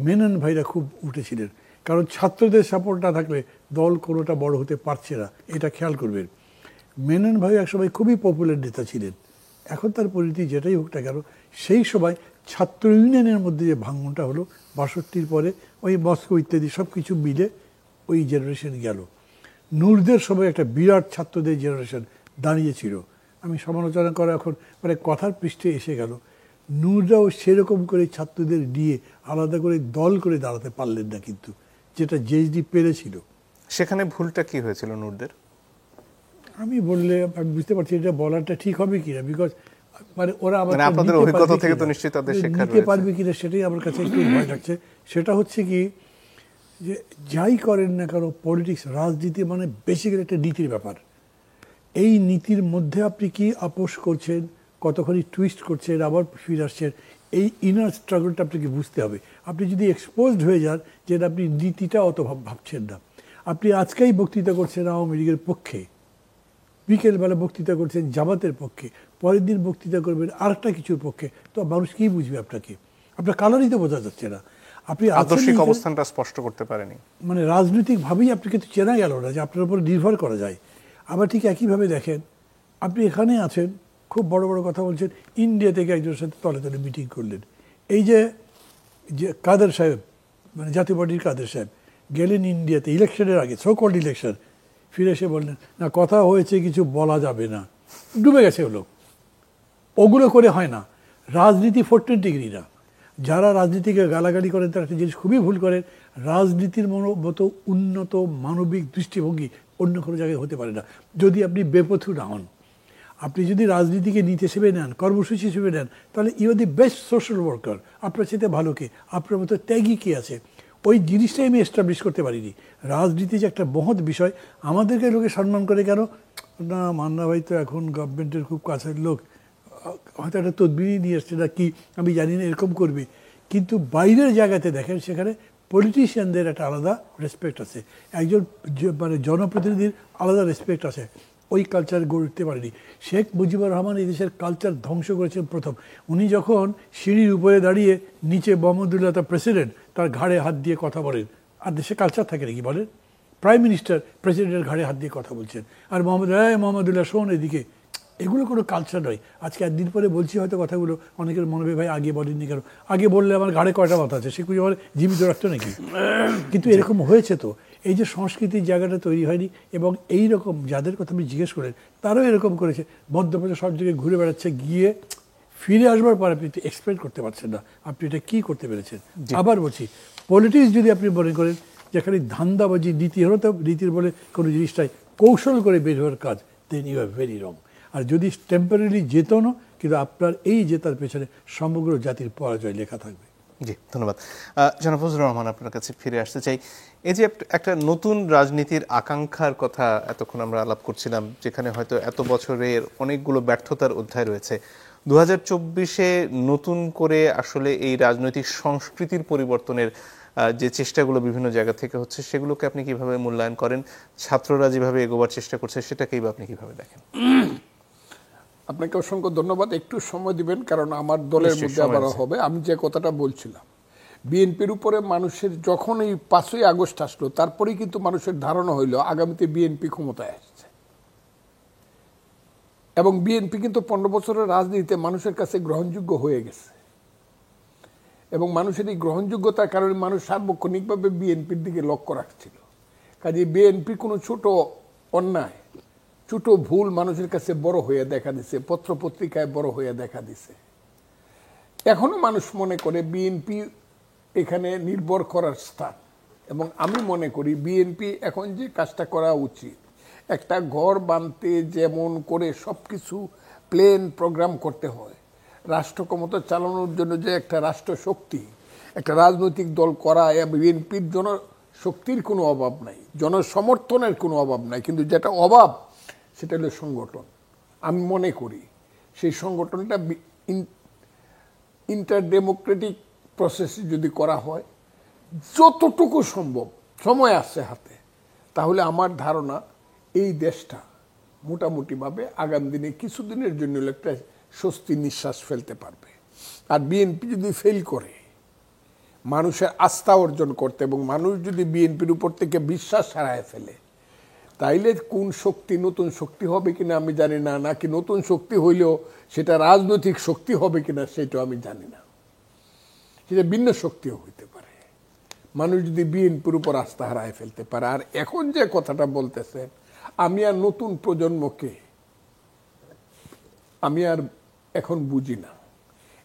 মেনন ভাইরা খুব উঠেছিলেন, কারণ ছাত্রদের সাপোর্ট না থাকলে দল কোনোটা বড় হতে পারছে না, এটা খেয়াল করবেন। মেনন ভাই একসময় খুবই পপুলার নেতা ছিলেন, এখন তার পরিণতি যেটাই হোক না কেন, সেই সময় ছাত্র ইউনিয়নের মধ্যে যে ভাঙনটা হলো ৬২ পরে, ওই মস্কো ইত্যাদি সব কিছু মিলে ওই জেনারেশন গেল। নূরদের সময় একটা বিরাট ছাত্রদের জেনারেশন দাঁড়িয়েছিল। আমি সমালোচনা করা এখন মানে কথার পৃষ্ঠে এসে গেল, নূররাও সেরকম করে ছাত্রদের নিয়ে আলাদা করে দল করে দাঁড়াতে পারলেন না, কিন্তু যেটা জেএসডি পেরেছিল। সেখানে ভুলটা কি হয়েছিল নূরদের? আমি বললে আমি বুঝতে পারছি এটা বলাটা ঠিক হবে কিনা, বিকজ মানে ওরা আবার আপনাদের অভিজ্ঞতা থেকে তো নিশ্চয়ই তাদের শিক্ষা নিতে পারবে কিনা সেটাই আমার কাছে একটু ভয় লাগছে। সেটা হচ্ছে কি, যে যাই করেন না কারো পলিটিক্স, রাজনীতি মানে বেসিক্যালি একটা নীতির ব্যাপার। এই নীতির মধ্যে আপনি কি আপোষ করছেন, কতখানি টুইস্ট করছেন, আবার ফিরে আসছেন, এই ইনার স্ট্রাগলটা আপনাকে বুঝতে হবে। আপনি যদি এক্সপোজড হয়ে যান যে আপনি নীতিটা অত ভাবছেন না, আপনি আজকেই বক্তৃতা করছেন আওয়ামী লীগের পক্ষে, বিকেলবেলা বক্তৃতা করছেন জামাতের পক্ষে, পরের দিন বক্তৃতা করবেন আরেকটা কিছুর পক্ষে, তো মানুষ কি বুঝবে আপনাকে? আপনার কালারই তো বোঝা যাচ্ছে না, আপনি আদর্শিক অবস্থানটা স্পষ্ট করতে পারেনি। মানে রাজনৈতিকভাবেই আপনাকে তো চেনা গেল না যে আপনার উপর নির্ভর করা যায়। আবার ঠিক একইভাবে দেখেন, আপনি এখানে আছেন, খুব বড় বড় কথা বলছেন, ইন্ডিয়া থেকে একজনের সাথে তলে তলে মিটিং করলেন। এই যে কাদের সাহেব, মানে জাতীয় পার্টির কাদের সাহেব গেলেন ইন্ডিয়াতে ইলেকশনের আগে, সো কল্ড ইলেকশন, ফিরে এসে বললেন না কথা হয়েছে, কিছু বলা যাবে না, ডুবে গেছে লোক। ওগুলো করে হয় না, রাজনীতি 14 ডিগ্রি না। যারা রাজনীতিকে গালাগালি করেন তারা একটা জিনিস খুবই ভুল করেন, রাজনীতির মতো উন্নত মানবিক দৃষ্টিভঙ্গি অন্য কোনো জায়গায় হতে পারে না যদি আপনি বেপথু না হন। আপনি যদি রাজনীতিকে নীতি হিসেবে নেন, কর্মসূচি হিসেবে নেন, তাহলে you are the best social worker. আপনার সাথে ভালো কে, আপনার মতো ত্যাগী কে আছে? ওই জিনিসটাই আমি এস্টাবলিশ করতে পারিনি। রাজনীতি যে একটা মহৎ বিষয়, আমাদেরকে লোকে সম্মান করে কেন না, মান্না ভাই তো এখন গভর্নমেন্টের খুব কাছের লোক, হয়তো একটা তদবিরই নিয়ে আসছে না কি আমি জানি না, এরকম করবে। কিন্তু বাইরের জায়গাতে দেখেন, সেখানে পলিটিশিয়ানদের একটা আলাদা রেসপেক্ট আছে, একজন মানে জনপ্রতিনিধির আলাদা রেসপেক্ট আছে। ওই কালচার গড়ে উঠতে পারেনি। শেখ মুজিবুর রহমান এই দেশের কালচার ধ্বংস করেছেন প্রথম। উনি যখন সিঁড়ির উপরে দাঁড়িয়ে নিচে মোহাম্মদুল্লাহ তার প্রেসিডেন্ট, তার ঘাড়ে হাত দিয়ে কথা বলেন, আর দেশে কালচার থাকে নাকি বলেন? প্রাইম মিনিস্টার প্রেসিডেন্টের ঘাড়ে হাত দিয়ে কথা বলছেন, আর মোহাম্মদুল্লাহ শোন এদিকে, এগুলো কোনো কালচার নয়। আজকে একদিন পরে বলছি হয়তো কথাগুলো, অনেকের মনে হবে ভাই আগে বলেননি কেন, আগে বললে আমার ঘাড়ে কয়টা মাথা আছে, সে কিছু আমার জীবিত রাখতো নাকি? কিন্তু এরকম হয়েছে তো, এই যে সংস্কৃতির জায়গাটা তৈরি হয়নি। এবং এই রকম যাদের কথা আপনি জিজ্ঞেস করেন, তারাও এরকম করেছে, মধ্যপ্রদেশ সব জায়গায় ঘুরে বেড়াচ্ছে, গিয়ে ফিরে আসবার পর আপনি এক্সপ্লেন করতে পারছেন না আপনি এটা কী করতে পেরেছেন। আবার বলছি, পলিটিক্স যদি আপনি মনে করেন যেখানে ধান্দাবাজি নীতি হলো, তো নীতির বলে কোনো জিনিসটাই কৌশল করে বের হওয়ার কাজ, দেন ইউ আর ভেরি রং। আর যদি টেম্পোরারি যেত না, কিন্তু আপনার এই জেতার পেছনে সমগ্র জাতির পরাজয় লেখা থাকবে। জি, ধন্যবাদ। জনাব ফজলুর রহমান, আপনার কাছে ফিরে আসতে চাই। এই যে একটা নতুন রাজনীতির আকাঙ্ক্ষার কথা এতক্ষণ আমরা আলাপ করছিলাম, যেখানে হয়তো এত বছরের অনেকগুলো ব্যর্থতার অধ্যায় রয়েছে, 2024-এ নতুন করে আসলে এই রাজনৈতিক সংস্কৃতির পরিবর্তনের যে চেষ্টাগুলো বিভিন্ন জায়গা থেকে হচ্ছে, সেগুলোকে আপনি কিভাবে মূল্যায়ন করেন? ছাত্ররা যেভাবে এগোবার চেষ্টা করছে, সেটাকেই বা আপনি কিভাবে দেখেন? আপনাকে অসংখ্য ধন্যবাদ। একটু সময় দিবেন, কারণ আমার দলের মধ্যে আবার হবে। আমি যে কথাটা বলছিলাম, বিএনপির উপরে মানুষের যখন এই 5ই আগস্ট আসলো, তারপরেই কিন্তু মানুষের ধারণা হইল আগামীতে বিএনপি ক্ষমতায় আসছে। এবং বিএনপি কিন্তু 15 বছরের রাজনীতিতে মানুষের কাছে গ্রহণযোগ্য হয়ে গেছে। এবং মানুষের এই গ্রহণযোগ্যতার কারণে মানুষ সার্বক্ষণিকভাবে বিএনপির দিকে লক্ষ্য রাখছিল। কাজে বিএনপি কোনো ছোট অন্যায়, ছোট ভুল মানুষের কাছে বড় হয়ে দেখা দিছে, পত্রপত্রিকায় বড় হয়ে দেখা দিছে। এখনো মানুষ মনে করে বিএনপি এখানে নির্ভর করার স্থান। এবং আমি মনে করি বিএনপি এখন যে কাজটা করা উচিত, একটা ঘর বাঁধতে যেমন করে সবকিছু প্ল্যান প্রোগ্রাম করতে হয়, রাষ্ট্র ক্ষমতা চালানোর জন্য যে একটা রাষ্ট্র শক্তি, একটা রাজনৈতিক দল করা, বিএনপির জনশক্তির কোনো অভাব নাই, জনসমর্থনের কোনো অভাব নাই, কিন্তু যেটা অভাব সেটা হলো সংগঠন। আমি মনে করি সেই সংগঠনটা ইন্টার ডেমোক্রেটিক প্রসেস যদি করা হয়, যতটুকু সম্ভব সময় আসছে হাতে, তাহলে আমার ধারণা এই দেশটা মোটামুটিভাবে আগামী দিনে কিছুদিনের জন্য একটা স্বস্তি নিঃশ্বাস ফেলতে পারবে। আর বিএনপি যদি ফেল করে মানুষের আস্থা অর্জন করতে, এবং মানুষ যদি বিএনপির উপর থেকে বিশ্বাস হারায় ফেলে, তাইলে কোন শক্তি নতুন শক্তি হবে কিনা আমি জানি না, নাকি নতুন শক্তি হইলেও সেটা রাজনৈতিক শক্তি হবে কিনা সেটাও আমি জানি না। সেটা ভিন্ন শক্তিও হইতে পারে, মানুষ যদি বিএনপির উপর আস্থা হারায় ফেলতে পারে। আর এখন যে কথাটা বলতেছেন, আমি আর নতুন প্রজন্মকে আমি আর এখন বুঝি না,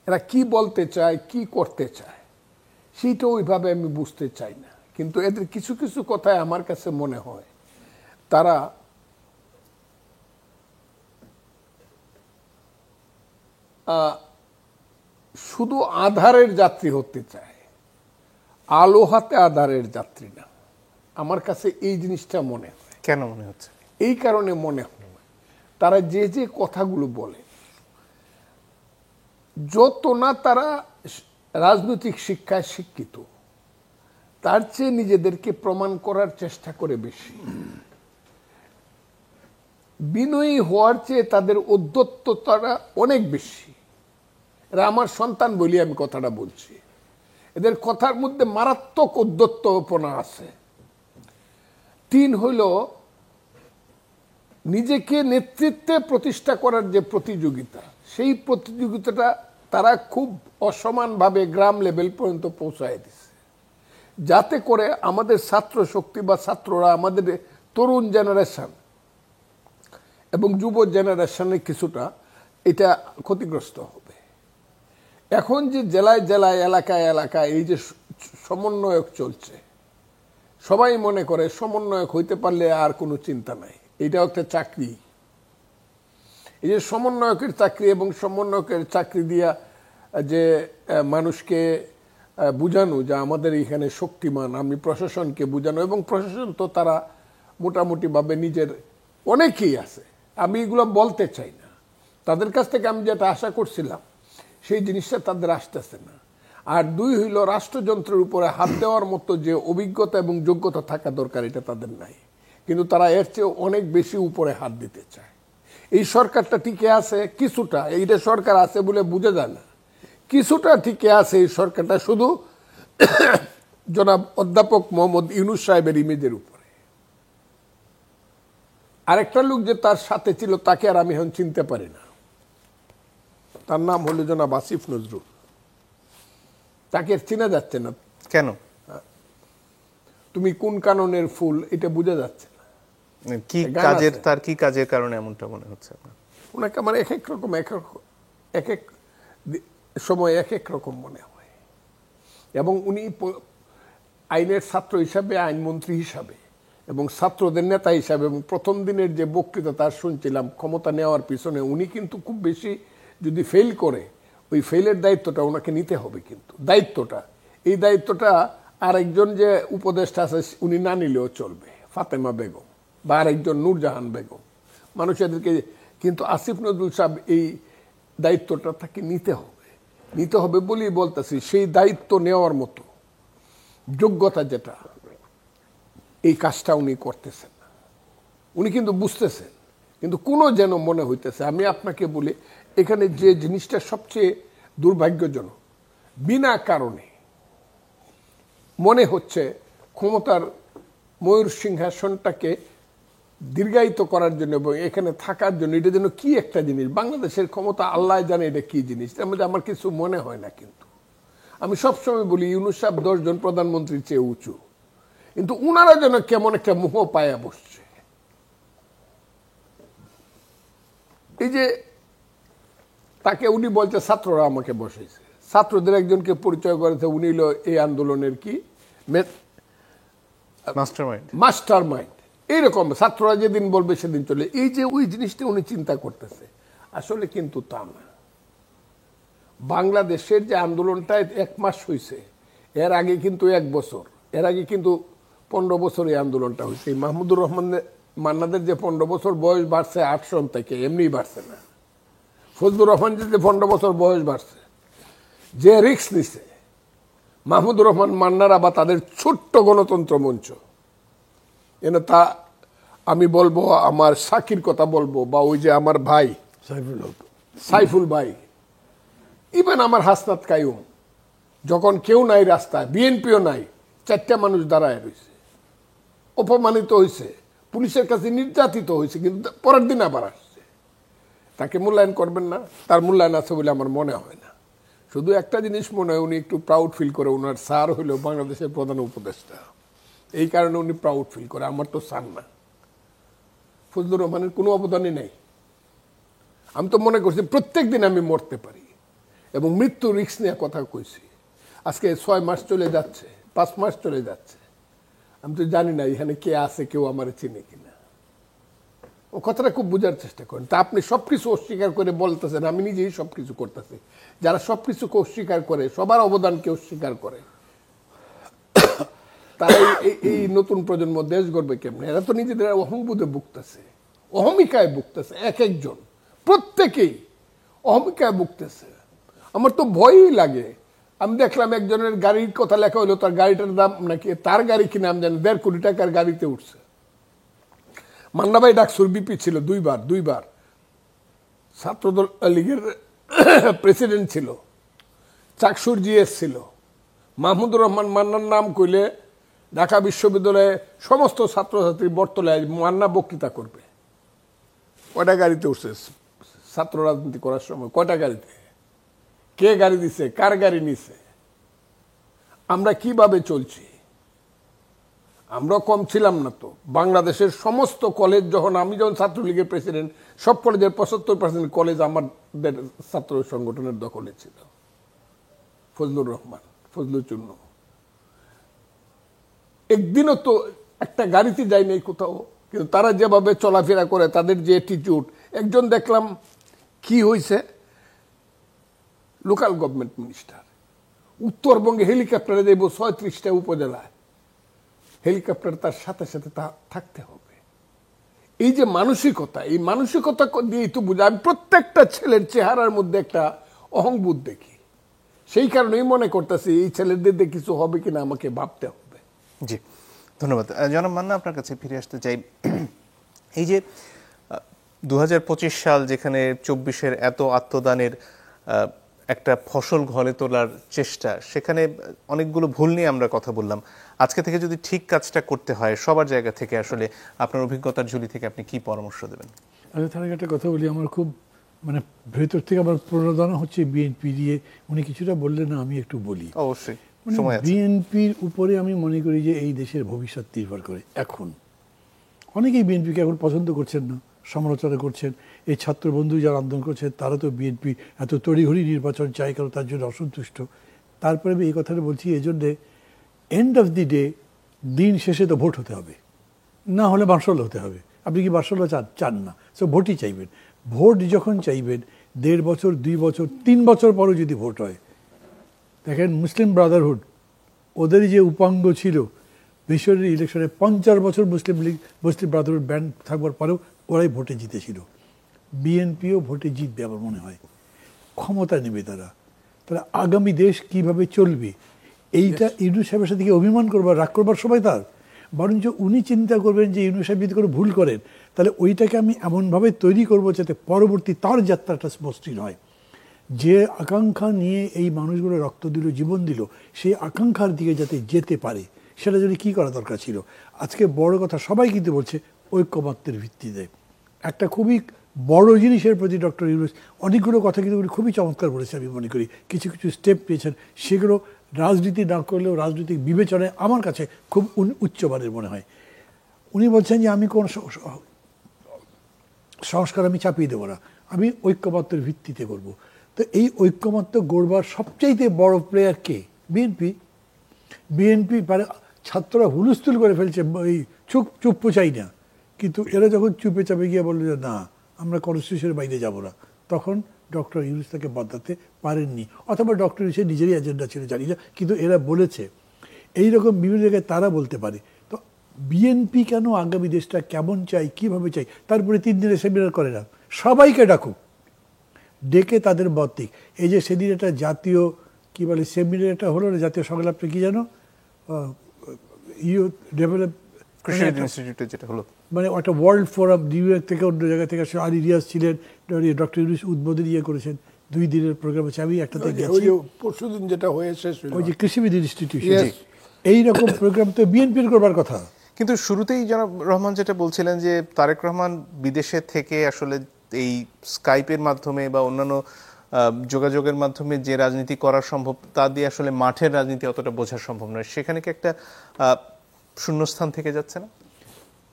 এরা কি বলতে চায়, কি করতে চায়, সেইটা ওইভাবে আমি বুঝতে চাই না। কিন্তু এদের কিছু কিছু কথায় আমার কাছে মনে হয় তারা শুধু আধারের যাত্রী হতে চায়, আলো হাতে আধারের যাত্রী না। আমার কাছে এই জিনিসটা মনে হয়। কেন মনে হচ্ছে? এই কারণে মনে হয় তারা যে যে কথাগুলো বলে, যত না তারা রাজনৈতিক শিক্ষায় শিক্ষিত, তার চেয়ে নিজেদেরকে প্রমাণ করার চেষ্টা করে বেশি। বিনয়ী হওয়ার চেয়ে তাদের উদ্ধত্ততা অনেক বেশি। এরা আমার সন্তান বলি আমি কথাটা বলছি, এদের কথার মধ্যে মারাত্মক উদ্ধত্তপনা আছে। 3 হইল নিজেকে নেতৃত্বে প্রতিষ্ঠা করার যে প্রতিযোগিতা, সেই প্রতিযোগিতাটা তারা খুব অসমানভাবে গ্রাম লেভেল পর্যন্ত পৌঁছায় দিছে, যাতে করে আমাদের ছাত্র শক্তি বা ছাত্ররা, আমাদের তরুণ জেনারেশন এবং যুব জেনারেশনের কিছুটা এটা ক্ষতিগ্রস্ত হবে। এখন যে জেলায় জেলায়, এলাকায় এলাকায় এই যে সমন্বয়ক চলছে, সবাই মনে করে সমন্বয়ক হইতে পারলে আর কোনো চিন্তা নাই, এটাও একটা চাকরি। এই যে সমন্বয়কের চাকরি, এবং সমন্বয়কের চাকরি দিয়া যে মানুষকে বুঝানো যে আমাদের এখানে শক্তিমান, আমি প্রশাসনকে বুঝানো, এবং প্রশাসন তো তারা মোটামুটিভাবে নিজের অনেকেই আছে, আমি এগুলো বলতে চাই না, তাদের কাছ থেকে আমি যেটা আশা করছিলাম সেই জিনিসটা তাদের আসতেছে না। আর 2 হইল রাষ্ট্রযন্ত্রের উপরে হাত দেওয়ার মতো যে অভিজ্ঞতা এবং যোগ্যতা থাকা দরকার, এটা তাদের নাই। কিন্তু তারা এর চেয়ে অনেক বেশি উপরে হাত দিতে চায়। এই সরকারটা টিকে আছে কিছুটা, এইটা সরকার আছে বলে বোঝা যায় না, কিছুটা টিকে আছে এই সরকারটা শুধু জনাব অধ্যাপক মোহাম্মদ ইউনূস সাহেবের ইমেজের উপরে। আরেকটা লোক যে তার সাথে ছিল তাকে আর আমি এখন চিনতে পারি না, তার নাম হলো জনাব আসিফ নজরুল। তাকে চেনা যাচ্ছে না। কেন? তুমি কোন কাননের ফুল, এটা বোঝা যাচ্ছে না। কি কাজের, তার কি কাজের কারণে এমনটা মনে হচ্ছে আপনার? ওনাকে আমার এক এক রকম এক এক সময় এক এক রকম মনে হয়। এবং উনি আইনের ছাত্র হিসাবে, আইনমন্ত্রী হিসাবে, এবং ছাত্রদের নেতা হিসাবে, এবং প্রথম দিনের যে বক্তৃতা তার শুনছিলাম ক্ষমতা নেওয়ার পিছনে, উনি কিন্তু খুব বেশি যদি ফেল করে, ওই ফেলের দায়িত্বটা ওনাকে নিতে হবে। কিন্তু এই দায়িত্বটা আরেকজন যে উপদেষ্টা আছে উনি না নিলেও চলবে, ফাতেমা বেগম বা আরেকজন নূরজাহান বেগম, মানুষদেরকে। কিন্তু আসিফ নজরুল সাহেব এই দায়িত্বটা তাকে নিতে হবে বলেই বলতেছি, সেই দায়িত্ব নেওয়ার মতো যোগ্যতা যেটা, এই কাজটা উনি করতেছেন না। উনি কিন্তু বুঝতেছেন, কিন্তু কোনো যেন মনে হইতেছে, আমি আপনাকে বলি, এখানে যে জিনিসটা সবচেয়ে দুর্ভাগ্যজনক, বিনা কারণে মনে হচ্ছে ক্ষমতার ময়ূর সিংহাসনটাকে দীর্ঘায়িত করার জন্য এবং এখানে থাকার জন্য, এটা যেন কি একটা জিনিস, বাংলাদেশের ক্ষমতা আল্লাহ জানে এটা কি জিনিস, তার মধ্যে আমার কিছু মনে হয় না। কিন্তু আমি সবসময় বলি ইউনূস সাহেব 10 জন প্রধানমন্ত্রীর চেয়ে উঁচু, কিন্তু উনারা যেন কেমন একটা মোহ পায়া বসছে। এই যে তাকে উনি বলছে ছাত্ররা আমাকে বসাইছে, ছাত্রদের একজনকে পরিচয় করেছে, উনি হলো এই আন্দোলনের কি মাস্টার মাইন্ড। এইরকম ছাত্ররা যেদিন বলবে সেদিন চলে, এই যে ওই জিনিসটা উনি চিন্তা করতেছে, আসলে কিন্তু তা না। বাংলাদেশের যে আন্দোলনটা 1 মাস হয়েছে, এর আগে কিন্তু 1 বছর, এর আগে কিন্তু 15 বছর এই আন্দোলনটা হয়েছে। এই মাহমুদুর রহমান মান্নাদের যে 15 বছর বয়স বাড়ছে 8 সন থেকে, এমনি বাড়ছে না। ফজলুর রহমান যে 15 বছর বয়স বাড়ছে, যে রিস্ক নিছে মাহমুদুর রহমান মান্নারা বা তাদের ছোট্ট গণতন্ত্র মঞ্চ, তা আমি বলবো, আমার সাকির কথা বলবো, বা ওই যে আমার ভাই সাইফুল ভাই, ইভেন আমার হাসনাত কাইয়ুম, যখন কেউ নাই রাস্তায়, বিএনপিও নাই, 4টা মানুষ দাঁড়ায় রয়েছে, অপমানিত হয়েছে, পুলিশের কাছে নির্যাতিত হয়েছে, কিন্তু পরের দিন আবার আসছে। তাকে মূল্যায়ন করবেন না? তার মূল্যায়ন আছে বলে আমার মনে হয় না। শুধু একটা জিনিস মনে হয়, উনি একটু প্রাউড ফিল করে, ওনার স্যার হইল বাংলাদেশের প্রধান উপদেষ্টা, এই কারণে উনি প্রাউড ফিল করে। আমার তো স্যার না। ফজলুর রহমানের কোনো অবদানই নেই। আমি তো মনে করছি প্রত্যেক দিন আমি মরতে পারি, এবং মৃত্যু রিস্ক নিয়ে কথা কইছি। আজকে 6 মাস চলে যাচ্ছে, 5 মাস চলে যাচ্ছে, আমি তো জানি না এখানে কে আছে, কেউ আমার চিনে কিনা। ও কথাটা খুব বোঝার চেষ্টা করেন। তা আপনি সবকিছু অস্বীকার করে বলতেছেন, আমি নিজেই সবকিছু করতেছি। যারা সবকিছুকে অস্বীকার করে, সবার অবদানকে অস্বীকার করে, তারা এই নতুন প্রজন্ম দেশ গড়বে কেমনে? এরা তো নিজেদের অহংবোধে ভুগতেছে, অহমিকায় ভুগতেছে। এক একজন, প্রত্যেকেই অহমিকায় ভুগতেছে। আমার তো ভয়ই লাগে। আমি দেখলাম একজনের গাড়ির কথা লেখা হইলো, তার গাড়িটার দাম নাকি, তার গাড়ি কিনা আমি জানি 1.5 কোটি টাকার গাড়িতে উঠছে। মান্না ভাই ডাকসুর বিপি ছিল, দুইবার ছাত্রদল লীগের প্রেসিডেন্ট ছিল, চাকসুর জিএস ছিল। মাহমুদুর রহমান মান্নার নাম কইলে ঢাকা বিশ্ববিদ্যালয়ে সমস্ত ছাত্রছাত্রী বটতলায় মান্না বক্তৃতা করবে। কয়টা গাড়িতে উঠছে ছাত্র রাজনীতি করার সময়? কয়টা গাড়িতে? কে গাড়ি দিছে? কার গাড়ি নিছে? আমরা কিভাবে চলছি? আমরা কম ছিলাম না তো। বাংলাদেশের সমস্ত কলেজ, আমি যখন ছাত্রলীগের প্রেসিডেন্ট, সব কলেজের 75% কলেজ আমাদের ছাত্র সংগঠনের দখলে ছিল। ফজলুর রহমান, ফজলুচূর্ণ, একদিনও তো একটা গাড়িতে যায় নাই কোথাও। কিন্তু তারা যেভাবে চলাফেরা করে, তাদের যে অ্যাটিটিউড, একজন দেখলাম কি হয়েছে, লোকাল গভর্নমেন্ট মিনিস্টার, উত্তরবঙ্গে হেলিকপ্টারে দেব 36টা উপজেলায়, হেলিকপ্টার তার সাথে সাথে থাকতে হবে। এই যে মানসিকতা, এই মানসিকতা দিয়েই তো বুঝা। আমি প্রত্যেকটা ছেলের চেহারার মধ্যে একটা অহংবোধ দেখি। সেই কারণেই মনে করতেছি এই ছেলেদের দিয়ে কিছু হবে কিনা আমাকে ভাবতে হবে। জি, ধন্যবাদ। জনাব মান্না, আপনার কাছে ফিরে আসতে চাই। এই যে 2025 সাল, যেখানে 24-এর এত আত্মদানের একটা ফসল ঘরে তোলার চেষ্টা, সেখানে অনেকগুলো ভুল নিয়ে আমরা কথা বললাম। আজকে থেকে যদি ঠিক কাজটা করতে হয় সবার জায়গা থেকে, আসলে আপনার অভিজ্ঞতার ঝুলি থেকে আপনি কি পরামর্শ দেবেন? আমি তার একটা কথা বলি, আমার খুব ভেতর থেকে আমার প্রণোদনা হচ্ছে বিএনপি দিয়ে। উনি কিছুটা বললেন না, আমি একটু বলি। অবশ্যই, বিএনপির উপরে আমি মনে করি যে এই দেশের ভবিষ্যৎ নির্ভর করে। এখন অনেকেই বিএনপিকে এখন পছন্দ করছেন না, সমালোচনা করছেন। এই ছাত্র বন্ধু যারা আন্দোলন করছেন, তারা তো বিএনপি এত তড়িঘড়ি নির্বাচন চাই, কারণ তার জন্য অসন্তুষ্ট। তারপরে আমি এই কথাটা বলছি এই জন্যে, এন্ড অফ দি ডে, দিন শেষে তো ভোট হতে হবে, না হলে মার্শাল হতে হবে। আপনি কি মার্শাল চান না? সো ভোটই চাইবেন। ভোট যখন চাইবেন, 1.5 বছর, 2 বছর, 3 বছর পরও যদি ভোট হয়, দেখেন মুসলিম ব্রাদারহুড, ওদের যে উপাঙ্গ ছিল মিশরের ইলেকশনে, 50 বছর মুসলিম ব্রাদারহুড ব্যান্ড থাকবার পরেও ওরাই ভোটে জিতেছিল। বিএনপিও ভোটে জিতবে আমার মনে হয়। ক্ষমতা নেবে তারা। তাহলে আগামী দেশ কিভাবে চলবে, এইটা ইউনূস সাহেবের সাথে কি অভিমান করবার, রাগ করবার সময় তার? বরঞ্চ উনি চিন্তা করবেন যে ইউনূস সাহেব যদি কোনো ভুল করেন, তাহলে ওইটাকে আমি এমনভাবে তৈরি করবো যাতে পরবর্তী তার যাত্রাটা মসৃণ হয়। যে আকাঙ্ক্ষা নিয়ে এই মানুষগুলো রক্ত দিল, জীবন দিল, সেই আকাঙ্ক্ষার দিকে যাতে যেতে পারে, সেটা যদি কী করা দরকার ছিল। আজকে বড় কথা সবাই কিন্তু বলছে ঐক্যমত্যের ভিত্তিতে। একটা খুবই বড় জিনিসের প্রতি ডক্টর ইউনূস অনেকগুলো কথা কিন্তু উনি খুবই চমৎকার বলেছে। আমি মনে করি কিছু কিছু স্টেপ নিয়েছেন, সেগুলো রাজনীতি না করলেও রাজনৈতিক বিবেচনায় আমার কাছে খুব উচ্চমানের মনে হয়। উনি বলছেন যে আমি কোন সংস্কার আমি চাপিয়ে দেবো না, আমি ঐক্যমত্যের ভিত্তিতে করব। তো এই ঐক্যমত্য গড়বার সবচাইতে বড় প্লেয়ার কে? বিএনপি। বিএনপি ছাত্ররা হুলস্থুল করে ফেলছে, এই চুপ্পু চাই না, কিন্তু এরা যখন চুপে চাপে গিয়ে বললো যে না, আমরা কনস্টিটিউশনের বাইরে যাব না, তখন ডক্টর ইউনূস তাকে বদলাতে পারেননি। অথবা ডক্টর ইউনূসের নিজেরই এজেন্ডা ছিল, জানি না, কিন্তু এরা বলেছে। এইরকম বিভিন্ন জায়গায় তারা বলতে পারে। তো বিএনপি কেন আগামী দেশটা কেমন চাই, কিভাবে চাই, তারপরে 3 দিনের সেমিনার করে না, সবাইকে ডাকুক, ডেকে তাদের মত দিক। এই যে সেদিন একটা জাতীয় কি বলে সেমিনার একটা হলো না জাতীয় সংলাপটা কি জানো, ইউথ ডেভেলপ কৃষি ইনস্টিটিউটে যেটা হলো, মানে একটা ওয়ার্ল্ড ফোরাম নিউ ইয়র্ক থেকে অন্য জায়গা থেকে আসলে আলী রিয়াজ ছিলেন, ডক্টর ইউনূস উদ্বোধন করেছেন, 2 দিনের প্রোগ্রাম আছে, আমি একটাতে গেছি, পরশুদিন যেটা হয়েছে ওই যে কৃষিবিদ ইনস্টিটিউশন, এইরকম প্রোগ্রাম তো বিএনপির করবার কথা। কিন্তু শুরুতেই জনাব রহমান যেটা বলছিলেন যে তারেক রহমান বিদেশে থেকে আসলে এই স্কাইপের মাধ্যমে বা অন্যান্য যোগাযোগের মাধ্যমে যে রাজনীতি করা সম্ভব তা দিয়ে আসলে মাঠের রাজনীতি অতটা বোঝা সম্ভব নয়, সেখানে কি একটা শূন্যস্থান থেকে যাচ্ছে না?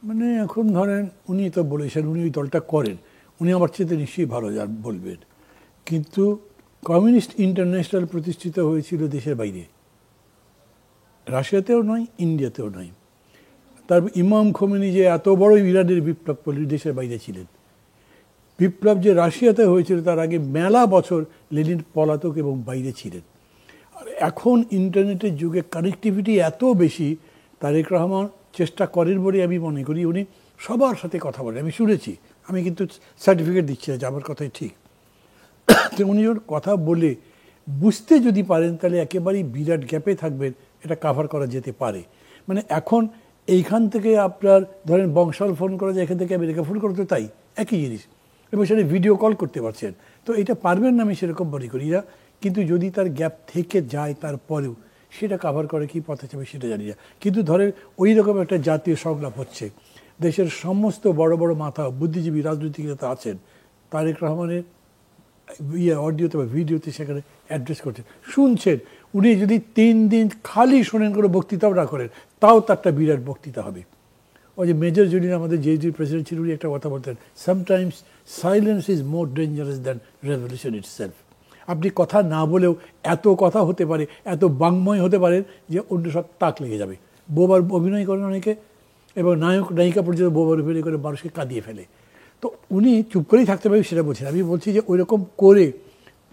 মানে এখন ধরেন উনি তো বলেছেন উনি ওই দলটা করেন, উনি আমার চেয়ে নিশ্চয়ই ভালো যার বলবেন, কিন্তু কমিউনিস্ট ইন্টারন্যাশনাল প্রতিষ্ঠিত হয়েছিল দেশের বাইরে, রাশিয়াতেও নয়, ইন্ডিয়াতেও নয়। তারপর ইমাম খোমেনি যে এত বড় ইরানের বিপ্লব করলেন, দেশের বাইরে ছিলেন। বিপ্লব যে রাশিয়াতে হয়েছিল তার আগে মেলা বছর লেনিন পলাতক এবং বাইরে ছিলেন। আর এখন ইন্টারনেটের যুগে কানেক্টিভিটি এত বেশি, তারেক রহমান চেষ্টা করেন বলে আমি মনে করি উনি সবার সাথে কথা বলেন। আমি শুনেছি, আমি কিন্তু সার্টিফিকেট দিচ্ছি না যে আমার কথাই ঠিক। তো উনি যখন কথা বলে বুঝতে যদি পারেন তাহলে একেবারেই বিরাট গ্যাপে থাকবেন, এটা কাভার করা যেতে পারে। মানে এখন এইখান থেকে আপনার ধরেন বংশাল ফোন করা যায়, এখান থেকে আমেরিকা ফোন করা তো তাই একই জিনিস, এবং সেটা ভিডিও কল করতে পারছেন। তো এটা পারবেন না আমি সেরকম মনে করি না, কিন্তু যদি তার গ্যাপ থেকে যায় তারপরেও সেটা কাভার করে কি পথে যাবে সেটা জানি না। কিন্তু ধরেন ওই রকম একটা জাতীয় সংলাপ হচ্ছে, দেশের সমস্ত বড় বড় মাথা বুদ্ধিজীবী রাজনৈতিক নেতা আছেন, তারেক রহমানের অডিওতে বা ভিডিওতে সেখানে অ্যাড্রেস করছেন, শুনছেন। উনি যদি 3 দিন খালি শোনেন, কোনো বক্তৃতাও না করেন, তাও তারটা বিরাট বক্তৃতা হবে। ওই যে মেজর জুলিন আমাদের জেডির প্রেসিডেন্ট ছিল, উনি একটা কথা বলতেন, sometimes silence is more dangerous than revolution itself. আপনি কথা না বলেও এত কথা হতে পারে, এত বাংময় হতে পারেন যে অন্য সব তাক লেগে যাবে। বোবার অভিনয় করেন অনেকে, এবং নায়ক নায়িকা পর্যন্ত বোবার অভিনয় করে মানুষকে কাঁদিয়ে ফেলে। তো উনি চুপ করেই থাকতে পারবে সেটা বলছেন। আমি বলছি যে ওই রকম করে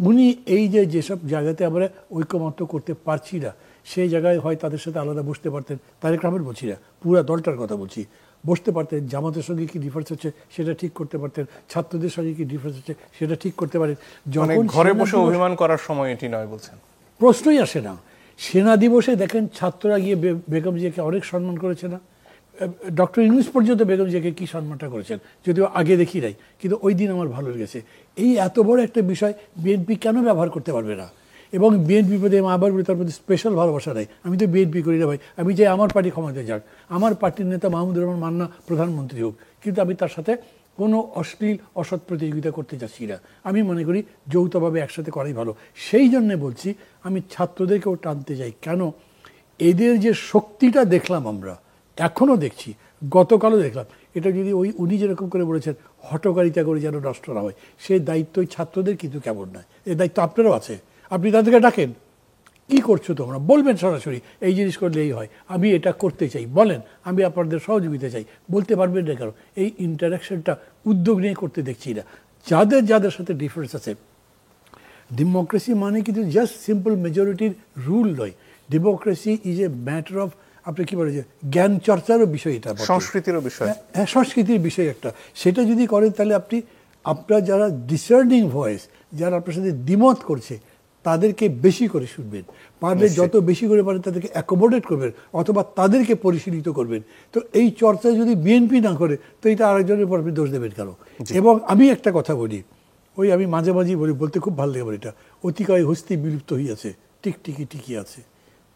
উনি এই যেসব জায়গাতে আমরা ঐক্যমত্য করতে পারছি না, সেই জায়গায় হয় তাদের সাথে আলাদা বসতে পারতেন। তারেক রহমান বলছি না, পুরা দলটার কথা বলছি, বসতে পারতেন। জামাতের সঙ্গে কি ডিফারেন্স হচ্ছে সেটা ঠিক করতে পারতেন, ছাত্রদের সঙ্গে কি ডিফারেন্স হচ্ছে সেটা ঠিক করতে পারেন। যখন ঘরে বসে অভিমান করার সময় এটি নয় বলছেন, প্রশ্নই আসে না। সেনা দিবসে দেখেন ছাত্ররা গিয়ে বেগম জিয়াকে অনেক সম্মান করেছে না, ডক্টর ইউনূস পর্যন্ত বেগম জিয়াকে কী সম্মানটা করেছেন, যদিও আগে দেখি নাই, কিন্তু ওই দিন আমার ভালো লেগেছে। এই এত বড় একটা বিষয় বিএনপি কেন ব্যবহার করতে পারবে না? এবং বিএনপি প্রতি আবার বলি তার প্রতি স্পেশাল ভালোবাসা নাই। আমি তো বিএনপি করি না ভাই, আমি চাই আমার পার্টি ক্ষমতায় যাক, আমার পার্টির নেতা মাহমুদুর রহমান মান্না প্রধানমন্ত্রী হোক, কিন্তু আমি তার সাথে কোনো অশ্লীল অসৎ প্রতিযোগিতা করতে যাচ্ছি না। আমি মনে করি যৌথভাবে একসাথে করাই ভালো। সেই জন্যে বলছি আমি ছাত্রদেরকেও টানতে চাই। কেন? এদের যে শক্তিটা দেখলাম আমরা, এখনও দেখছি, গতকালও দেখলাম, এটা যদি উনি যেরকম করে বলেছেন হঠকারিতা করে যেন নষ্ট না হয়, সেই দায়িত্ব ছাত্রদের কিন্তু কেমন নয়, এই দায়িত্ব আপনারও আছে। আপনি তাদেরকে ডাকেন, কি করছো তোমরা, বলবেন সরাসরি এই জিনিস করলে এই হয়, আমি এটা করতে চাই, বলেন, আমি আপনাদের সহযোগিতা চাই, বলতে পারবেন না কেন? এই ইন্টারাকশনটা উদ্যোগ নিয়ে করতে দেখছি না। যাদের যাদের সাথে ডিফারেন্স আছে, ডেমোক্রেসি মানে কিন্তু জাস্ট সিম্পল মেজরিটির রুল নয়। Democracy is a matter of, আপনি কি বলে যে জ্ঞান চর্চারও বিষয়, এটা সংস্কৃতিরও বিষয়। হ্যাঁ, সংস্কৃতির বিষয় একটা। সেটা যদি করেন তাহলে আপনার যারা ডিসার্নিং ভয়েস, যারা আপনার সাথে দ্বিমত করছে, তাদেরকে বেশি করে শুনবেন, পারলে যত বেশি করে পারেন তাদেরকে অ্যাকোমোডেট করবেন, অথবা তাদেরকে পরিশীলিত করবেন। তো এই চর্চা যদি বিএনপি না করে, তো এটা আরেকজনের উপর আপনি দোষ দেবেন কেন? এবং আমি একটা কথা বলি, আমি মাঝে মাঝেই বলি, বলতে খুব ভালো লাগে, এটা অতিকায় হস্তি বিলুপ্ত হইয়াছে, টিকটিকি টিকি আছে,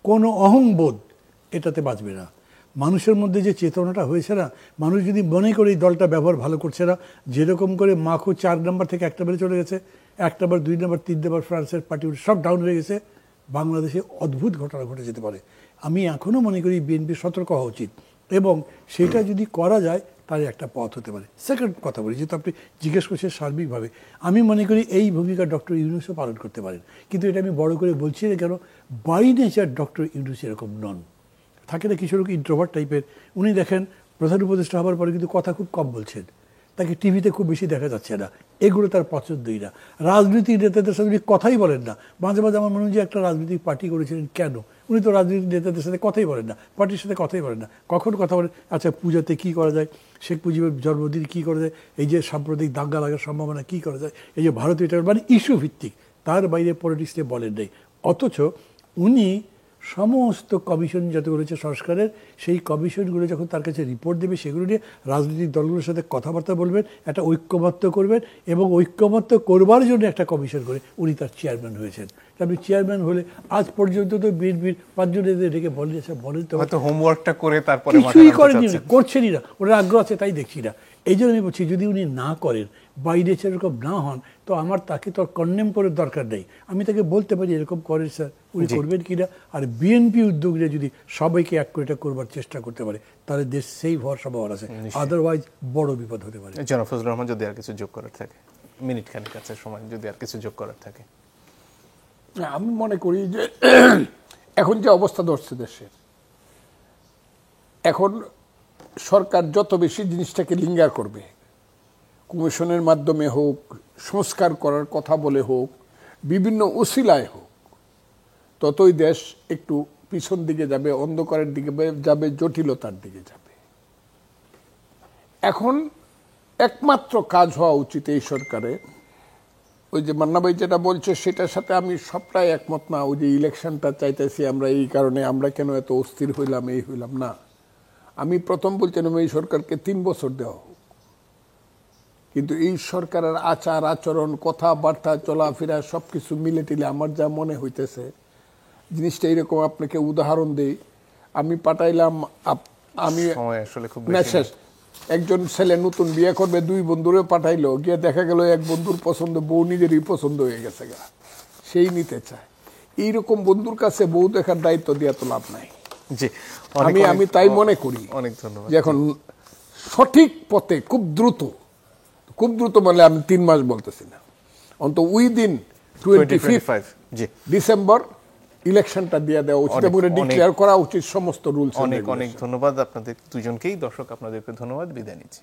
কোনো অহংবোধ এটাতে বাঁচবে না। মানুষের মধ্যে যে চেতনাটা হয়েছে না, মানুষ যদি মনে করে এই দলটা ব্যবহার ভালো করছে না, যেরকম করে মাখো 4 নম্বর থেকে 1 নম্বরে চলে গেছে, 1 নম্বর 2 নম্বর 3 নম্বর ফ্রান্সের পার্টি সব ডাউন হয়ে গেছে, বাংলাদেশে অদ্ভুত ঘটনা ঘটে যেতে পারে। আমি এখনও মনে করি বিএনপি সতর্ক হওয়া উচিত, এবং সেটা যদি করা যায় তাহলে একটা পথ হতে পারে। সেকেন্ড কথা বলি, যেহেতু আপনি জিজ্ঞেস করছেন সার্বিকভাবে, আমি মনে করি এই ভূমিকা ডক্টর ইউনূসও পালন করতে পারেন। কিন্তু এটা আমি বড় করে বলছি না, কেন বাই নেচার ডক্টর ইউনূস এরকম নন। থাকে না কিছু লোক ইন্ট্রোভার্ট টাইপের, উনি দেখেন প্রধান উপদেষ্টা হওয়ার পরে কিন্তু কথা খুব কম বলছেন, তাকে টিভিতে খুব বেশি দেখা যাচ্ছে না, এগুলো তার পছন্দই না। রাজনীতিক নেতাদের সাথে উনি কথাই বলেন না। মাঝে মাঝে আমার মনে হয় যে একটা রাজনৈতিক পার্টি করেছিলেন, কেন? উনি তো রাজনৈতিক নেতাদের সাথে কথাই বলেন না, পার্টির সাথে কথাই বলেন না। কখন কথা বলেন? আচ্ছা, পূজাতে কী করা যায়, শেখ মুজিবের জন্মদিন কী করা যায়, এই যে সাম্প্রদায়িক দাঙ্গা লাগার সম্ভাবনা কী করা যায়, এই যে ভারতীয়, এটা মানে ইস্যু ভিত্তিক, তার বাইরে পলিটিক্স নিয়ে বলেন নেই। অথচ উনি সমস্ত কমিশন যতগুলো রয়েছে সংস্কারের, সেই কমিশনগুলো যখন তার কাছে রিপোর্ট দেবে সেগুলো নিয়ে রাজনৈতিক দলগুলোর সাথে কথাবার্তা বলবেন, একটা ঐক্যমত্য করবেন, এবং ঐক্যমত্য করবার জন্য একটা কমিশন করে উনি তার চেয়ারম্যান হয়েছেন। আপনি চেয়ারম্যান হলে আজ পর্যন্ত তো বিএনপির 5 জনের ডেকে বলেন তো হয়তো হোমওয়ার্কটা করে তারপরে কিছুই করেনি, করছেনই না, ওরা আগ্রহ আছে তাই দেখছি না। এই জন্য আমি বলছি যদি উনি না করেন, বাই নেচার এরকম না হন, তো আমার তাকে তো কন্ডেম করার দরকার নেই। আমি তাকে বলতে পারি এরকম করেন স্যার, উনি করবেন কিনা। আর বিএনপি উদ্যোগীরা যদি সবাইকে এক করে এটা করবার চেষ্টা করতে পারে, তাহলে দেশ সেভ হওয়ার সম্ভাবনা আছে, আদারওয়াইজ বড় বিপদ হতে পারে। জনাব ফজলুর রহমান, যদি আর কিছু যোগ করার থাকে, মিনিট খানিক কাছে সময়, যদি আর কিছু যোগ করার থাকে। আমি মনে করি যে এখন যে অবস্থা ধরছে দেশে, এখন সরকার যত বেশি জিনিসটাকে লিঙ্গার করবে, কমিশনের মাধ্যমে হোক, সংস্কার করার কথা বলে হোক, বিভিন্ন উসিলায় হোক, ততই দেশ একটু পিছন দিকে যাবে, অন্ধকারের দিকে যাবে, জটিলতার দিকে যাবে। এখন একমাত্র কাজ হওয়া উচিত এই সরকারের, ওই যে মান্না ভাই যেটা বলছে সেটার সাথে আমি সবটাই একমত না। ওই যে ইলেকশনটা চাইতেছি আমরা, এই কারণে আমরা কেন এত অস্থির হইলাম, এই হইলাম না। আমি প্রথম বলছিলাম এই সরকারকে 3 বছর দেওয়া হোক, কিন্তু এই সরকারের আচার আচরণ, কথাবার্তা, চলাফেরা সবকিছু মিলে টিলে আমার যা মনে হইতেছে জিনিসটা এইরকম। আপনাকে উদাহরণ দেই, আমি পাঠাইলাম, আমি না শেষ, একজন ছেলে নতুন বিয়ে করবে, 2 বন্ধুরে পাঠাইলো, গিয়ে দেখা গেল এক বন্ধুর পছন্দ, বউ নিজেরই পছন্দ হয়ে গেছে গা, সেই নিতে চায়। এইরকম বন্ধুর কাছে বউ দেখার দায়িত্ব দেওয়া তো লাভ নাই। আমি তাই মনে করি। অনেক ধন্যবাদ। যে এখন সঠিক পথে খুব দ্রুত মানে আমি 3 মাস বলতেছি না, অন্তত উইদিন 25 ডিসেম্বর ইলেকশনটা দিয়ে দেওয়া উচিত এবং ডিক্লেয়ার করা উচিত সমস্ত রুলস। অনেক অনেক ধন্যবাদ আপনাদের দুজনকেই। দর্শক আপনাদেরকে ধন্যবাদ, বিদায় নিচ্ছি।